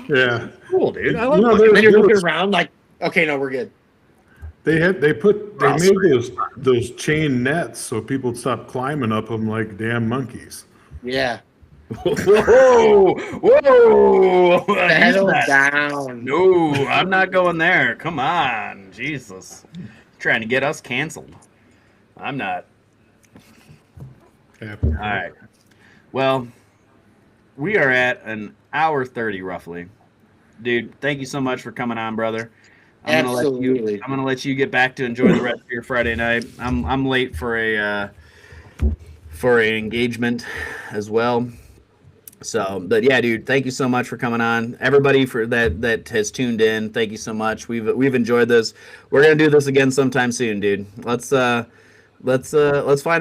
Yeah. cool, dude. I love You know, looking And then you're there looking was- around like, okay, no, we're good. They made those chain nets so people would stop climbing up them like damn monkeys. Yeah. Whoa! Settle Use that. down. No, I'm not going there. Come on, Jesus. Trying to get us canceled. I'm not. Yeah. All right. Well, we are at an hour 30 roughly. Dude, thank you so much for coming on, brother. I'm Absolutely. gonna let you get back to enjoy the rest of your Friday night. I'm late for an engagement as well. So, but yeah, dude, thank you so much for coming on. Everybody for that has tuned in, thank you so much. We've enjoyed this. We're gonna do this again sometime soon, dude. Let's find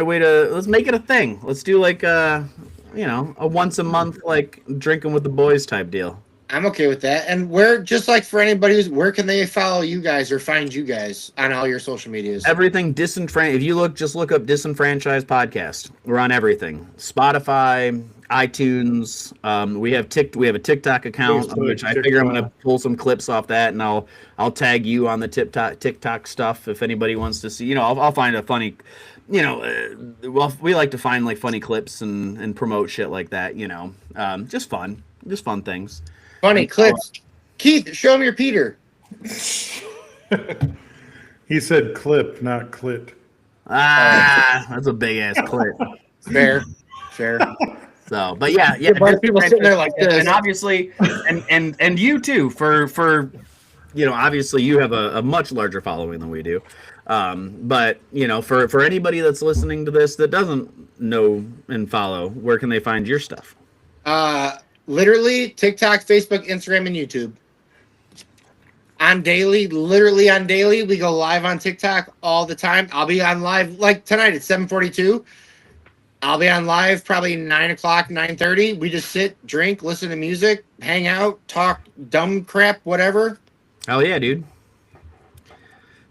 a way to let's make it a thing. Let's do like a once a month like drinking with the boys type deal. I'm okay with that. And where, just like for anybody where can they follow you guys or find you guys on all your social medias? Everything disenfranchised. If you just look up Disenfranchised Podcast. We're on everything. Spotify, iTunes. We have a TikTok account, which I figure I'm gonna pull some clips off that, and I'll tag you on the TikTok stuff if anybody wants to see. I'll find a funny. Well, we like to find like funny clips and promote shit like that. Just fun things. Funny clips. Keith, show me your Peter. He said clip, not clit. That's a big ass clip. Fair. So, but yeah. A bunch of people sitting there like this. And obviously, and you too, for obviously you have a much larger following than we do. But for anybody that's listening to this that doesn't know and follow, where can they find your stuff? Literally TikTok, Facebook, Instagram, and YouTube. Literally on daily, we go live on TikTok all the time. I'll be on live like tonight at 7:42. I'll be on live probably 9 o'clock, 9:30. We just sit, drink, listen to music, hang out, talk dumb crap, whatever. Hell yeah, dude.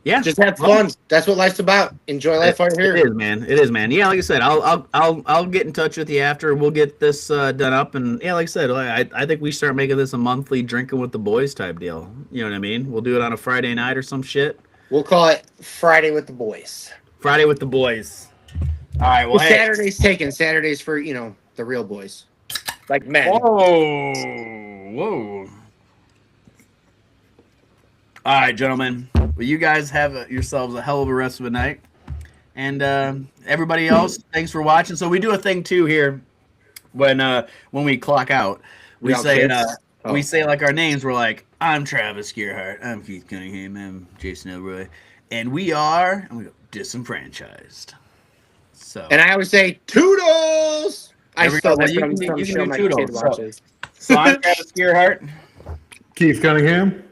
Yeah, Just have fun. That's what life's about. Enjoy life while you're here. It is, man. Yeah, like I said, I'll get in touch with you after we'll get this done up, and yeah, like I said, I think we start making this a monthly drinking with the boys type deal. You know what I mean? We'll do it on a Friday night or some shit. We'll call it Friday with the Boys. Friday with the boys. All right. Well, hey. Saturday's taken. Saturday's for the real boys, like men. Whoa. All right, gentlemen. Well, you guys have yourselves a hell of a rest of the night. And everybody else, thanks for watching. So we do a thing too here when we clock out. We say like our names. We're like, I'm Travis Gearhart. I'm Keith Cunningham. I'm Jason Elroy. And we go disenfranchised. So. And I always say toodles. There we go. You can do toodles. So I'm Travis Gearhart. Keith Cunningham.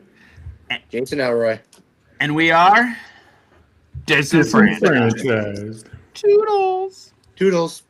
Jason Elroy. And we are disenfranchised. Disenfranchised. Toodles. Toodles.